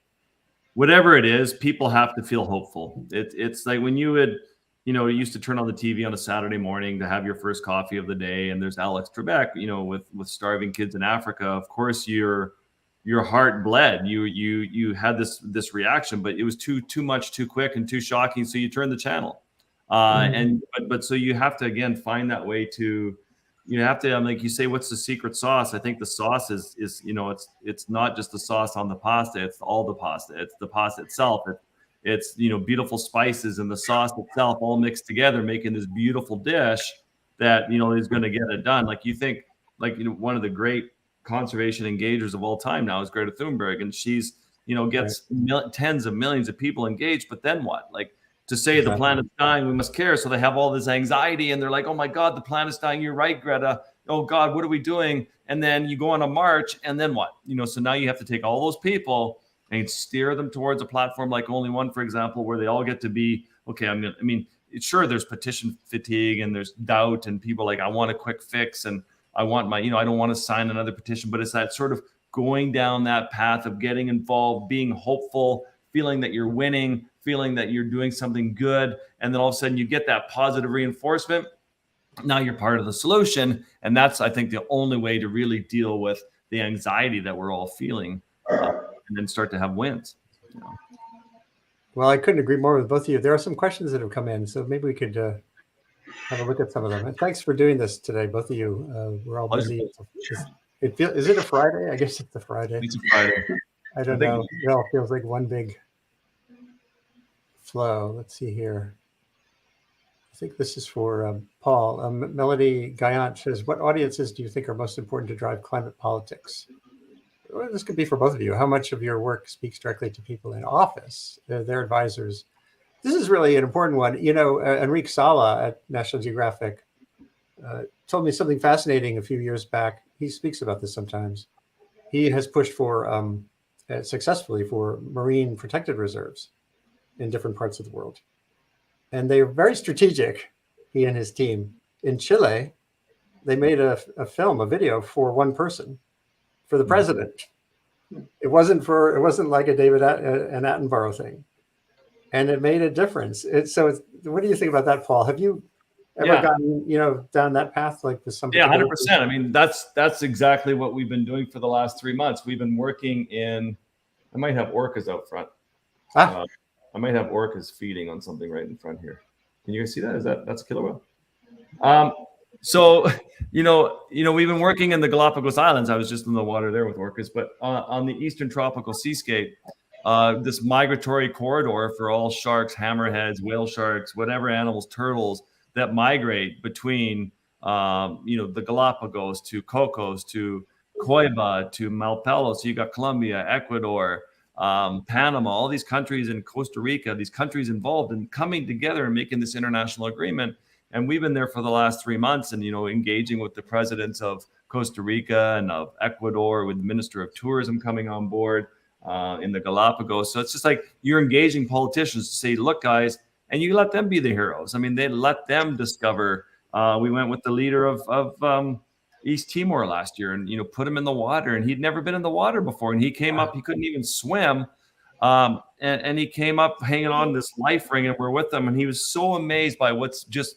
whatever it is, people have to feel hopeful. It's like when you would, you used to turn on the TV on a Saturday morning to have your first coffee of the day, and there's Alex Trebek, with starving kids in Africa. Of course, your heart bled. You had this reaction, but it was too much, too quick, and too shocking. So you turned the channel. But so you have to again find that way to. You have to, like you say, what's the secret sauce? I think the sauce is it's not just the sauce on the pasta. It's all the pasta. It's the pasta itself. It's beautiful spices and the sauce itself all mixed together, making this beautiful dish that is going to get it done. Like you think, one of the great conservation engagers of all time now is Greta Thunberg, and she's gets tens of millions of people engaged. But then what? Like, to say the planet's dying, we must care. So they have all this anxiety and they're like, oh my God, the planet's dying. You're right, Greta. Oh God, what are we doing? And then you go on a march, and then what? So now you have to take all those people and steer them towards a platform like Only One, for example, where they all get to be, okay, sure, there's petition fatigue and there's doubt and people like, I want a quick fix and I want I don't want to sign another petition, but it's that sort of going down that path of getting involved, being hopeful, feeling that you're winning, feeling that you're doing something good. And then all of a sudden you get that positive reinforcement. Now you're part of the solution. And that's, I think, the only way to really deal with the anxiety that we're all feeling and then start to have wins. Well, I couldn't agree more with both of you. There are some questions that have come in, so maybe we could have a look at some of them. And thanks for doing this today, both of you. We're all busy. Is it a Friday? I guess it's a Friday. It's a Friday. I don't know. It all feels like one big flow. Let's see here. I think this is for Paul. Melody Guyant says, what audiences do you think are most important to drive climate politics? Well, this could be for both of you. How much of your work speaks directly to people in office, their advisors? This is really an important one. Enrique Sala at National Geographic told me something fascinating a few years back. He speaks about this sometimes. He has pushed for successfully for marine protected reserves in different parts of the world. And they are very strategic, he and his team. In Chile, they made a video for one person, for the president. It wasn't like a David an Attenborough thing. And it made a difference. What do you think about that, Paul? Have you ever gotten, down that path, like with some? Yeah, 100%. I mean, that's exactly what we've been doing for the last 3 months. We've been working I might have orcas out front. I might have orcas feeding on something right in front here. Can you guys see that? That's a killer whale? So, we've been working in the Galapagos Islands. I was just in the water there with orcas, but on the eastern tropical seascape, this migratory corridor for all sharks, hammerheads, whale sharks, whatever animals, turtles that migrate between, the Galapagos to Cocos to Coiba to Malpelo. So you got Colombia, Ecuador, Panama, all these countries, in Costa Rica, these countries involved in coming together and making this international agreement. And we've been there for the last 3 months and, engaging with the presidents of Costa Rica and of Ecuador, with the Minister of Tourism coming on board in the Galapagos. So it's just like you're engaging politicians to say, look, guys, and you let them be the heroes. I mean, they let them discover. We went with the leader of East Timor last year and, put him in the water, and he'd never been in the water before. And he came up, he couldn't even swim. And he came up hanging on this life ring, and we're with him. And he was so amazed by what's just,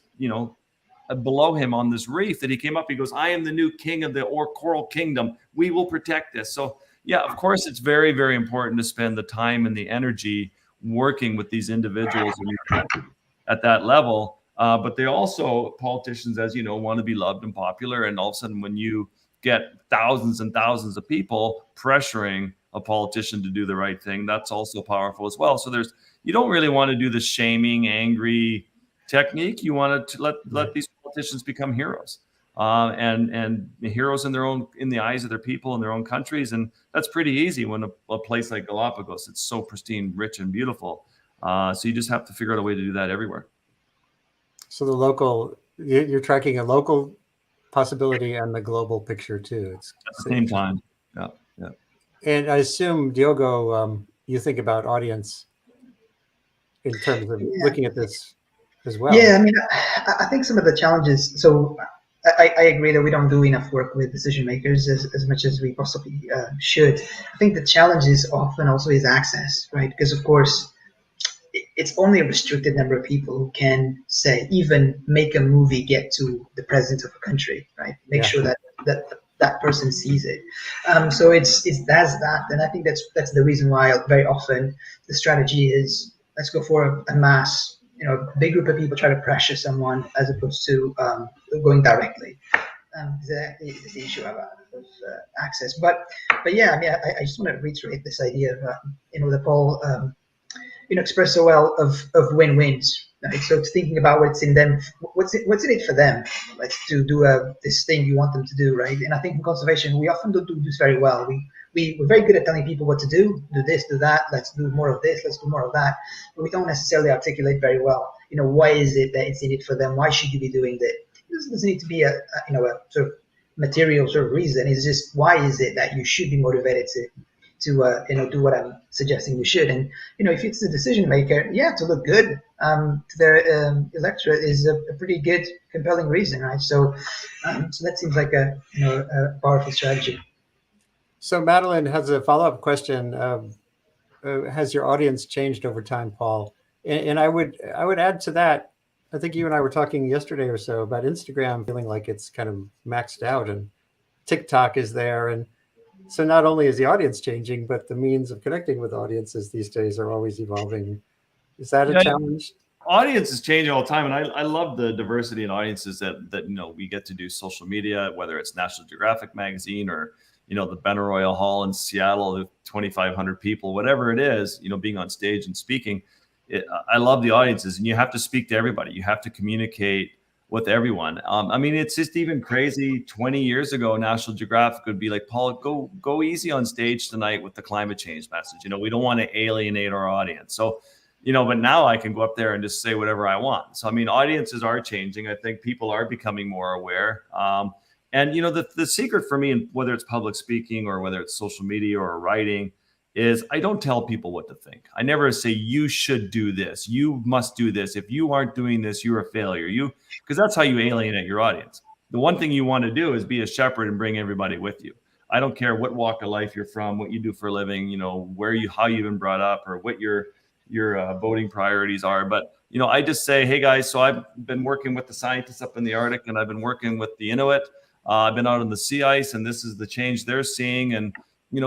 below him on this reef that he came up. He goes, I am the new king of the coral kingdom. We will protect this. So yeah, of course, it's very, very important to spend the time and the energy working with these individuals at that level. But they also, politicians, as you know, want to be loved and popular. And all of a sudden, when you get thousands and thousands of people pressuring a politician to do the right thing, that's also powerful as well. So you don't really want to do the shaming, angry technique. You want to let these politicians become heroes, and heroes in the eyes of their people in their own countries. And that's pretty easy when a place like Galapagos, it's so pristine, rich, and beautiful. So you just have to figure out a way to do that everywhere. So the local, you're tracking a local possibility and the global picture too. It's At the same time. Yeah. Yeah. And I assume, Diogo, you think about audience in terms of looking at this as well. Yeah, I mean, I think some of the challenges. So I agree that we don't do enough work with decision makers as much as we possibly should. I think the challenge is often also is access, right? Because of course, it's only a restricted number of people who can say even make a movie get to the president of a country, right? Make sure that person sees it. So it's that's that, and I think that's the reason why very often the strategy is let's go for a mass, a big group of people try to pressure someone as opposed to going directly. That is the issue of access. But yeah, I mean, I just want to reiterate this idea of that Paul expressed so well of win-wins. Right? So it's thinking about what's in them, what's in it for them, like to do this thing you want them to do, right? And I think in conservation we often don't do this very well. We're very good at telling people what to do this, do that, let's do more of this, let's do more of that, but we don't necessarily articulate very well. Why is it that it's in it for them? Why should you be doing that? It doesn't need to be a sort of material sort of reason. It's just why is it that you should be motivated to do what I'm suggesting you should. And if it's the decision maker, to look good to their electorate is a pretty good, compelling reason, right? So that seems like a powerful strategy. So Madeline has a follow-up question. Has your audience changed over time, Paul? And I would add to that. I think you and I were talking yesterday or so about Instagram feeling like it's kind of maxed out, and TikTok is there, and so not only is the audience changing, but the means of connecting with audiences these days are always evolving. Is that a challenge? Audience is changing all the time, and I love the diversity in audiences that we get to do social media, whether it's National Geographic magazine or the Benaroya Hall in Seattle with 2,500 people, whatever it is, being on stage and speaking. I love the audiences, and you have to speak to everybody. You have to communicate with everyone. I mean, it's just even crazy. 20 years ago, National Geographic would be like, Paul, go easy on stage tonight with the climate change message. We don't want to alienate our audience. So, but now I can go up there and just say whatever I want. So, I mean, audiences are changing. I think people are becoming more aware. And, the secret for me, and whether it's public speaking or whether it's social media or writing, is I don't tell people what to think. I never say, you should do this. You must do this. If you aren't doing this, you're a failure. Because that's how you alienate your audience. The one thing you want to do is be a shepherd and bring everybody with you. I don't care what walk of life you're from, what you do for a living, how you've been brought up or what your voting priorities are. But, I just say, hey guys, so I've been working with the scientists up in the Arctic, and I've been working with the Inuit. I've been out on the sea ice, and this is the change they're seeing. And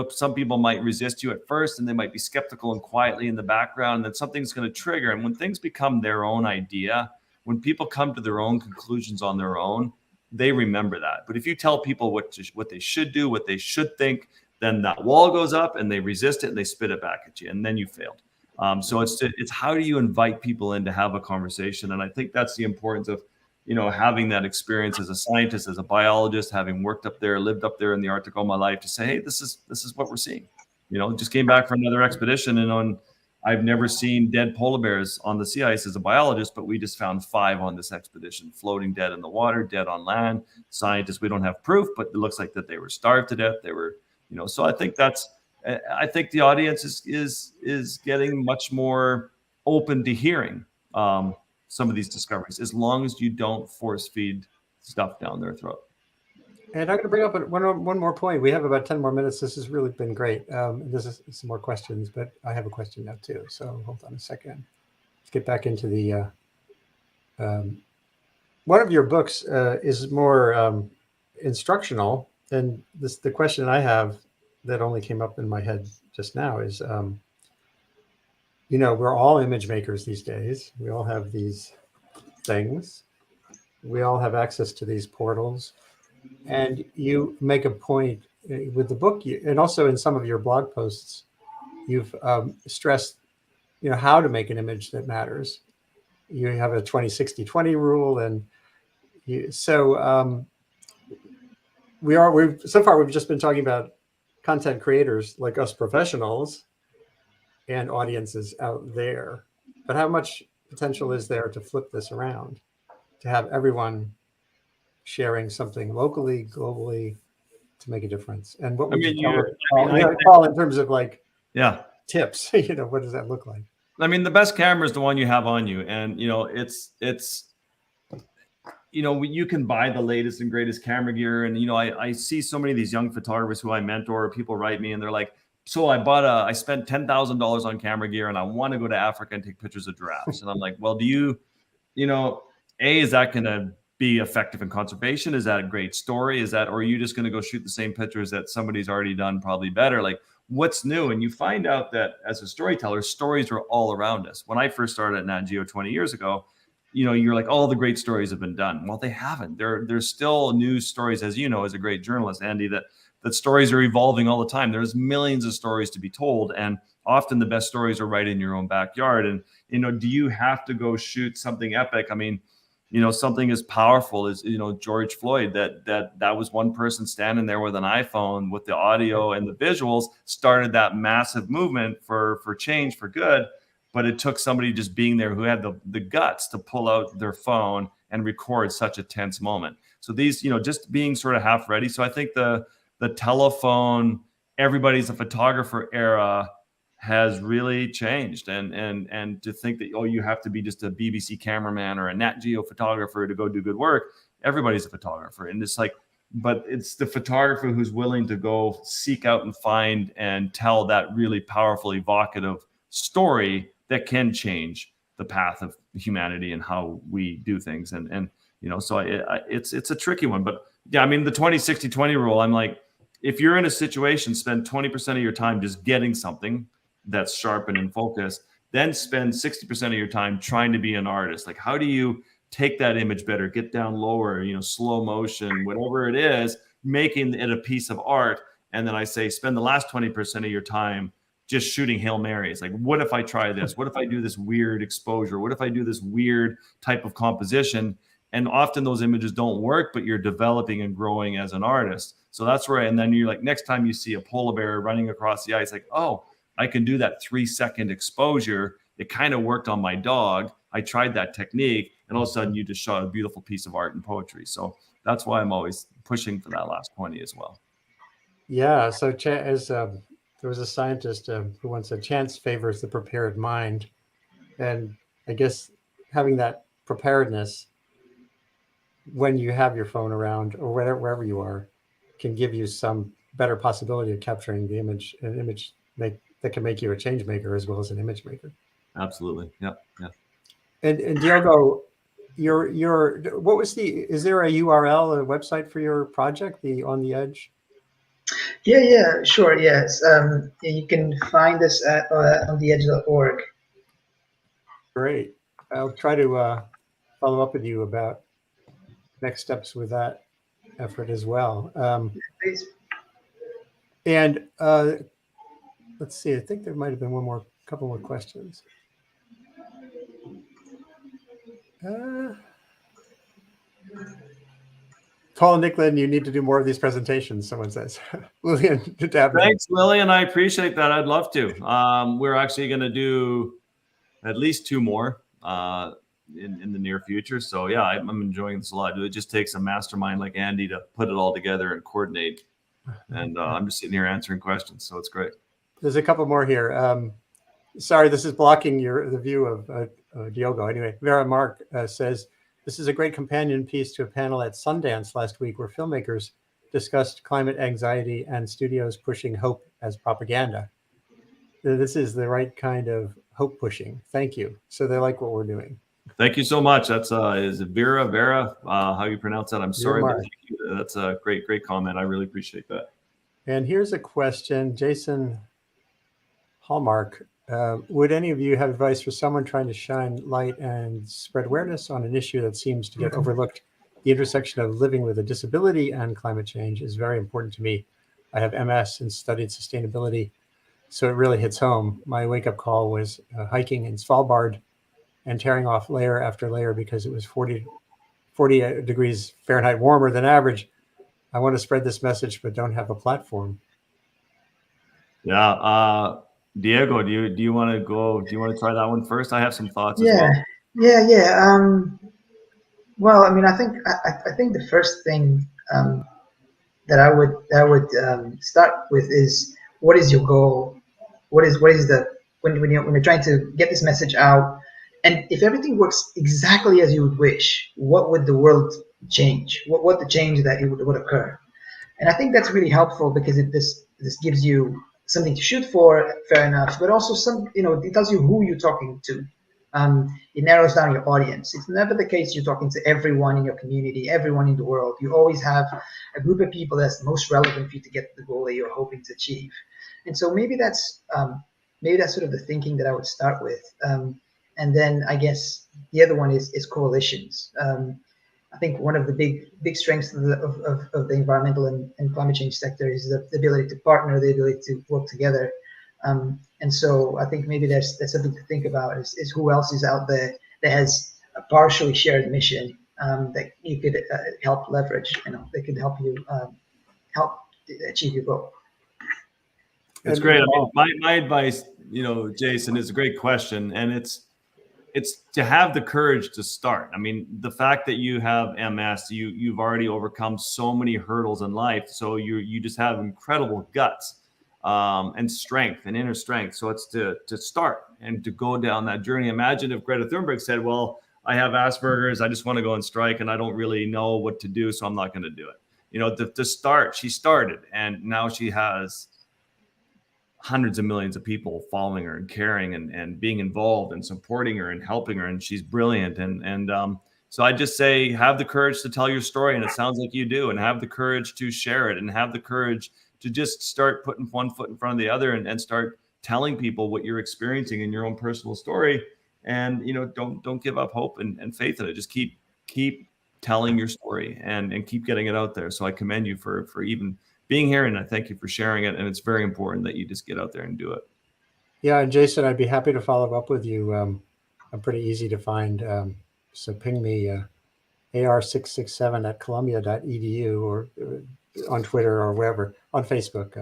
some people might resist you at first, and they might be skeptical and quietly in the background, and then something's going to trigger. And when things become their own idea, when people come to their own conclusions on their own, they remember that. But if you tell people what they should do, what they should think, then that wall goes up and they resist it and they spit it back at you, and then you failed. So it's how do you invite people in to have a conversation? And I think that's the importance of having that experience as a scientist, as a biologist, having worked up there, lived up there in the Arctic all my life, to say, hey, this is what we're seeing. Just came back from another expedition, and I've never seen dead polar bears on the sea ice as a biologist, but we just found 5 on this expedition, floating dead in the water, dead on land. Scientists, we don't have proof, but it looks like that they were starved to death. They were, so I think the audience is getting much more open to hearing some of these discoveries, as long as you don't force feed stuff down their throat. And I'm going to bring up one more point. We have about 10 more minutes. This has really been great. This is some more questions, but I have a question now too. So hold on a second. Let's get back into the, one of your books is more instructional. And the question I have that only came up in my head just now is, we're all image makers these days. We all have these things. We all have access to these portals. And you make a point with the book, and also in some of your blog posts, you've stressed, how to make an image that matters. You have a 20-60-20 rule, and so far we've just been talking about content creators like us professionals and audiences out there. But how much potential is there to flip this around, to have everyone sharing something locally, globally, to make a difference? And what would you tell Paul, in terms of like tips? What does that look like? I mean, the best camera is the one you have on you, and you can buy the latest and greatest camera gear, and I see so many of these young photographers who I mentor. People write me and they're like, so I spent $10,000 on camera gear and I want to go to Africa and take pictures of giraffes. And I'm like, well, is that going to be effective in conservation? Is that a great story? Or are you just going to go shoot the same pictures that somebody's already done, probably better? Like, what's new? And you find out that as a storyteller, stories are all around us. When I first started at Nat Geo 20 years ago, you're like, all the great stories have been done. Well, they haven't. There's still news stories, as you know, as a great journalist, Andy, that stories are evolving all the time. There's millions of stories to be told, and often the best stories are right in your own backyard. And do you have to go shoot something epic? I mean, something as powerful as George Floyd. That was one person standing there with an iPhone with the audio and the visuals started that massive movement for change, for good. But it took somebody just being there who had the guts to pull out their phone and record such a tense moment. So these, just being sort of half ready. So I think the telephone, everybody's a photographer era has really changed. And to think that, you have to be just a BBC cameraman or a Nat Geo photographer to go do good work. Everybody's a photographer. And it's like, but it's the photographer who's willing to go seek out and find and tell that really powerful, evocative story that can change the path of humanity and how we do things. And so it's a tricky one. But yeah, I mean, the 20-60-20 rule, I'm like, if you're in a situation, spend 20% of your time just getting something that's sharp and in focus, then spend 60% of your time trying to be an artist. Like, how do you take that image better, get down lower, slow motion, whatever it is, making it a piece of art. And then I say, spend the last 20% of your time just shooting Hail Marys. Like, what if I try this? What if I do this weird exposure? What if I do this weird type of composition? And often those images don't work, but you're developing and growing as an artist. So that's where, and then you're like, next time you see a polar bear running across the ice, like, oh, I can do that 3-second exposure. It kind of worked on my dog. I tried that technique, and all of a sudden you just shot a beautiful piece of art and poetry. So that's why I'm always pushing for that last 20 as well. Yeah. So there was a scientist who once said, chance favors the prepared mind. And I guess having that preparedness when you have your phone around or wherever you are can give you some better possibility of capturing the image, an image that can make you a change maker as well as an image maker. Absolutely. Yeah. And Diogo, what was is there a URL, a website for your project, the On the Edge? Yeah, sure. Yes. You can find us at ontheedge.org. Great. I'll try to follow up with you about next steps with that effort as well. Please. And let's see, I think there might have been couple more questions. Paul Nicklen, you need to do more of these presentations, someone says. Lillian, thanks, Lillian. I appreciate that. I'd love to. We're actually going to do at least 2 more in the near future. So yeah, I'm enjoying this a lot. It just takes a mastermind like Andy to put it all together and coordinate. And I'm just sitting here answering questions. So it's great. There's a couple more here. Sorry, this is blocking the view of Diogo. Anyway, Vera Mark says, this is a great companion piece to a panel at Sundance last week where filmmakers discussed climate anxiety and studios pushing hope as propaganda. This is the right kind of hope pushing. Thank you. So they like what we're doing. Thank you so much. That's is it Vera, how you pronounce that? I'm sorry. But that's a great comment. I really appreciate that. And here's a question, Jason Hallmark. Would any of you have advice for someone trying to shine light and spread awareness on an issue that seems to get overlooked? The intersection of living with a disability and climate change is very important to me. I have MS and studied sustainability, so it really hits home. My wake-up call was hiking in Svalbard and tearing off layer after layer because it was 40 degrees Fahrenheit warmer than average. I want to spread this message, but don't have a platform. Yeah. Diego, do you want to go? Do you want to try that one first? I have some thoughts as Yeah, well. yeah. Well, I mean, I think the first thing that I would start with is, what is your goal? What is the when you're trying to get this message out, and if everything works exactly as you would wish, what would the world change? What the change that it would occur? And I think that's really helpful because this gives you something to shoot for, fair enough, but also it tells you who you're talking to. It narrows down your audience. It's never the case you're talking to everyone in your community, everyone in the world. You always have a group of people that's most relevant for you to get the goal that you're hoping to achieve. And so maybe that's sort of the thinking that I would start with. And then I guess the other one is coalitions. I think one of the big strengths of the environmental and climate change sector is the ability to partner, the ability to work together. And so I think maybe that's something to think about is who else is out there that has a partially shared mission that you could help leverage, that could help you help achieve your goal. It's great. I mean, my advice, Jason, is a great question, and it's to have the courage to start. I mean, the fact that you have MS, you've already overcome so many hurdles in life, so you just have incredible guts and strength and inner strength. So it's to start and to go down that journey. Imagine if Greta Thunberg said, "Well, I have Asperger's, I just want to go on strike, and I don't really know what to do, so I'm not going to do it." To start, she started, and now she has hundreds of millions of people following her and caring and being involved and supporting her and helping her, and she's brilliant. And so I just say, have the courage to tell your story, and it sounds like you do, and have the courage to share it, and have the courage to just start putting one foot in front of the other and start telling people what you're experiencing in your own personal story. And don't give up hope and faith in it. Just keep telling your story and keep getting it out there. So I commend you for even being here, and I thank you for sharing it. And it's very important that you just get out there and do it. Yeah, and Jason, I'd be happy to follow up with you. I'm pretty easy to find. So ping me ar667@columbia.edu or on Twitter or wherever, on Facebook.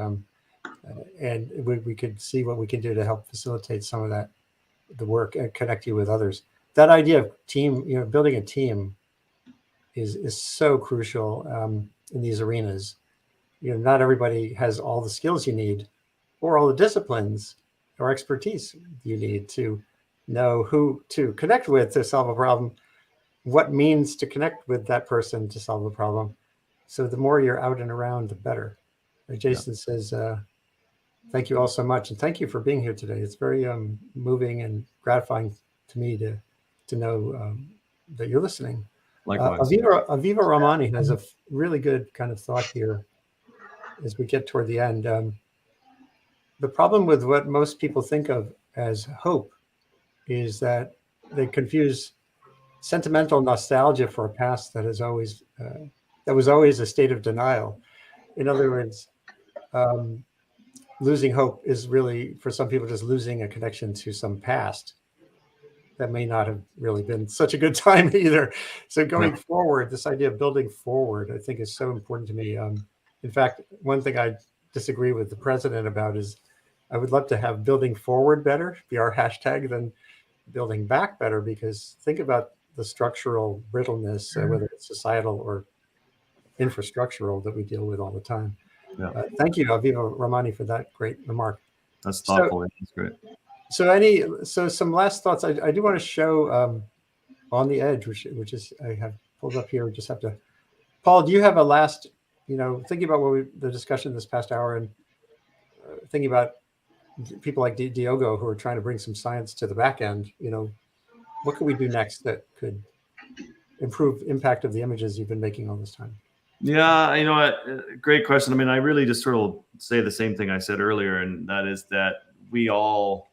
And we could see what we can do to help facilitate some of the work and connect you with others. That idea of team, building a team is so crucial in these arenas. Not everybody has all the skills you need or all the disciplines or expertise you need to know who to connect with to solve a problem, what means to connect with that person to solve a problem. So the more you're out and around, the better. Like Jason says, thank you all so much. And thank you for being here today. It's very moving and gratifying to me to know that you're listening. Likewise. Aviva Romani has a really good kind of thought here as we get toward the end. The problem with what most people think of as hope is that they confuse sentimental nostalgia for a past that was always a state of denial. In other words, losing hope is really, for some people, just losing a connection to some past that may not have really been such a good time either. So going forward, this idea of building forward, I think, is so important to me. In fact, one thing I disagree with the president about is I would love to have building forward better be our hashtag than building back better, because think about the structural brittleness, whether it's societal or infrastructural, that we deal with all the time. Yeah. Thank you, Aviva Romani, for that great remark. That's thoughtful. That's great. So some last thoughts. I do want to show On the Edge, which is I have pulled up here. We just have to. Paul, do you have a last? Thinking about the discussion this past hour and thinking about people like Diogo who are trying to bring some science to the back end. What could we do next that could improve impact of the images you've been making all this time? Yeah, great question. I mean, I really just sort of say the same thing I said earlier, and that is that we all,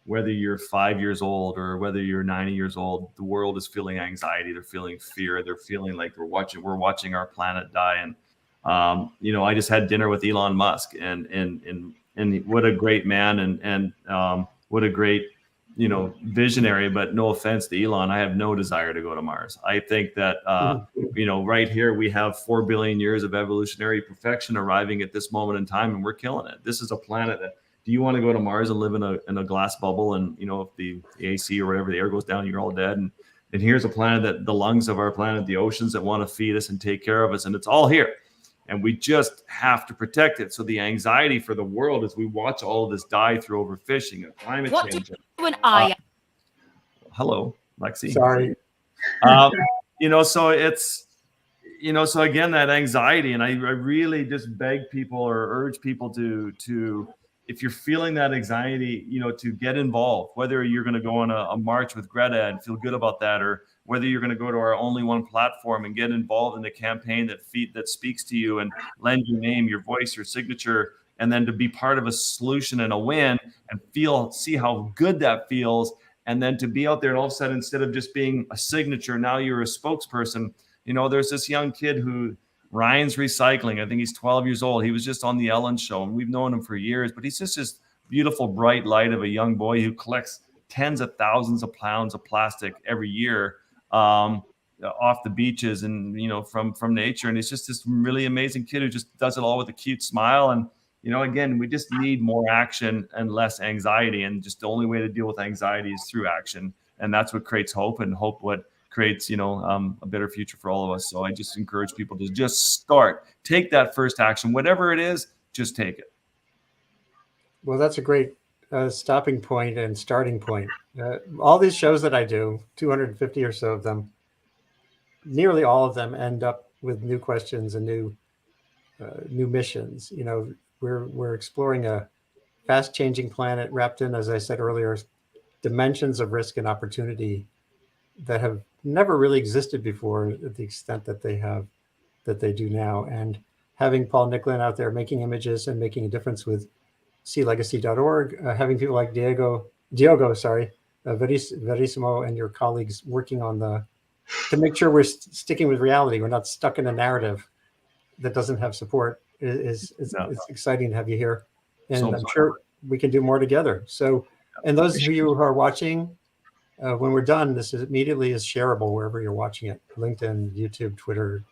whether you're 5 years old or whether you're 90 years old, the world is feeling anxiety. They're feeling fear. They're feeling like we're watching our planet die. And I just had dinner with Elon Musk, and what a great man, and what a great visionary. But no offense to Elon, I have no desire to go to Mars. I think that right here we have 4 billion years of evolutionary perfection arriving at this moment in time, and we're killing it. This is a planet that, Do you want to go to Mars and live in a glass bubble, and if the AC or whatever, the air goes down, you're all dead? And here's a planet that the lungs of our planet, the oceans that want to feed us and take care of us, and it's all here. And we just have to protect it. So the anxiety for the world as we watch all of this die through overfishing and climate change. Hello, Lexi. Sorry. So it's, so again, that anxiety, and I really just beg people or urge people to, if you're feeling that anxiety, to get involved, whether you're going to go on a march with Greta and feel good about that, or whether you're going to go to our Only One platform and get involved in a campaign that speaks to you and lend your name, your voice, your signature, and then to be part of a solution and a win and see how good that feels. And then to be out there and all of a sudden, instead of just being a signature, now you're a spokesperson. There's this young kid who, Ryan's Recycling, I think he's 12 years old. He was just on the Ellen Show, and we've known him for years, but he's just this beautiful, bright light of a young boy who collects tens of thousands of pounds of plastic every year off the beaches and, from nature. And he's just this really amazing kid who just does it all with a cute smile. And, again, we just need more action and less anxiety. And just the only way to deal with anxiety is through action. And that's what creates hope, and hope what creates, a better future for all of us. So I just encourage people to just take that first action, whatever it is, just take it. Well, that's a great stopping point and starting point. All these shows that I do, 250 or so of them, nearly all of them end up with new questions and new missions. We're exploring a fast-changing planet wrapped in, as I said earlier, dimensions of risk and opportunity that have never really existed before at the extent that they do now. And having Paul Nicklen out there making images and making a difference with sealegacy.org, having people like Diogo, Verissimo and your colleagues working on to make sure we're sticking with reality. We're not stuck in a narrative that doesn't have support. It's exciting to have you here. And I'm sure we can do more together. So, and those of you who are watching, when we're done, this immediately is shareable wherever you're watching it, LinkedIn, YouTube, Twitter,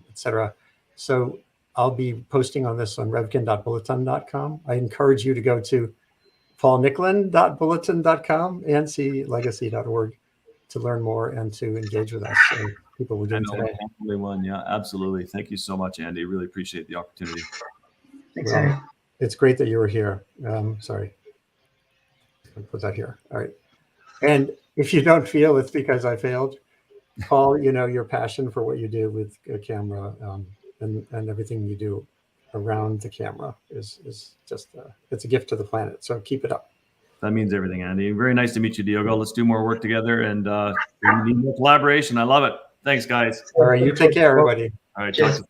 etc. So I'll be posting on this on revkin.bulletin.com. I encourage you to go to paulnicklen.bulletin.com and sealegacy.org to learn more and to engage with us. So people we're doing today. Yeah, absolutely. Thank you so much, Andy. Really appreciate the opportunity. Thanks, Andy. It's great that you were here. Sorry. I'll put that here. All right. And if you don't feel it's because I failed, Paul, your passion for what you do with a camera and everything you do around the camera is just it's a gift to the planet. So keep it up. That means everything, Andy. Very nice to meet you, Diogo. Let's do more work together, and we need more collaboration. I love it. Thanks, guys. All right, you take care, everybody. All right, talk to you.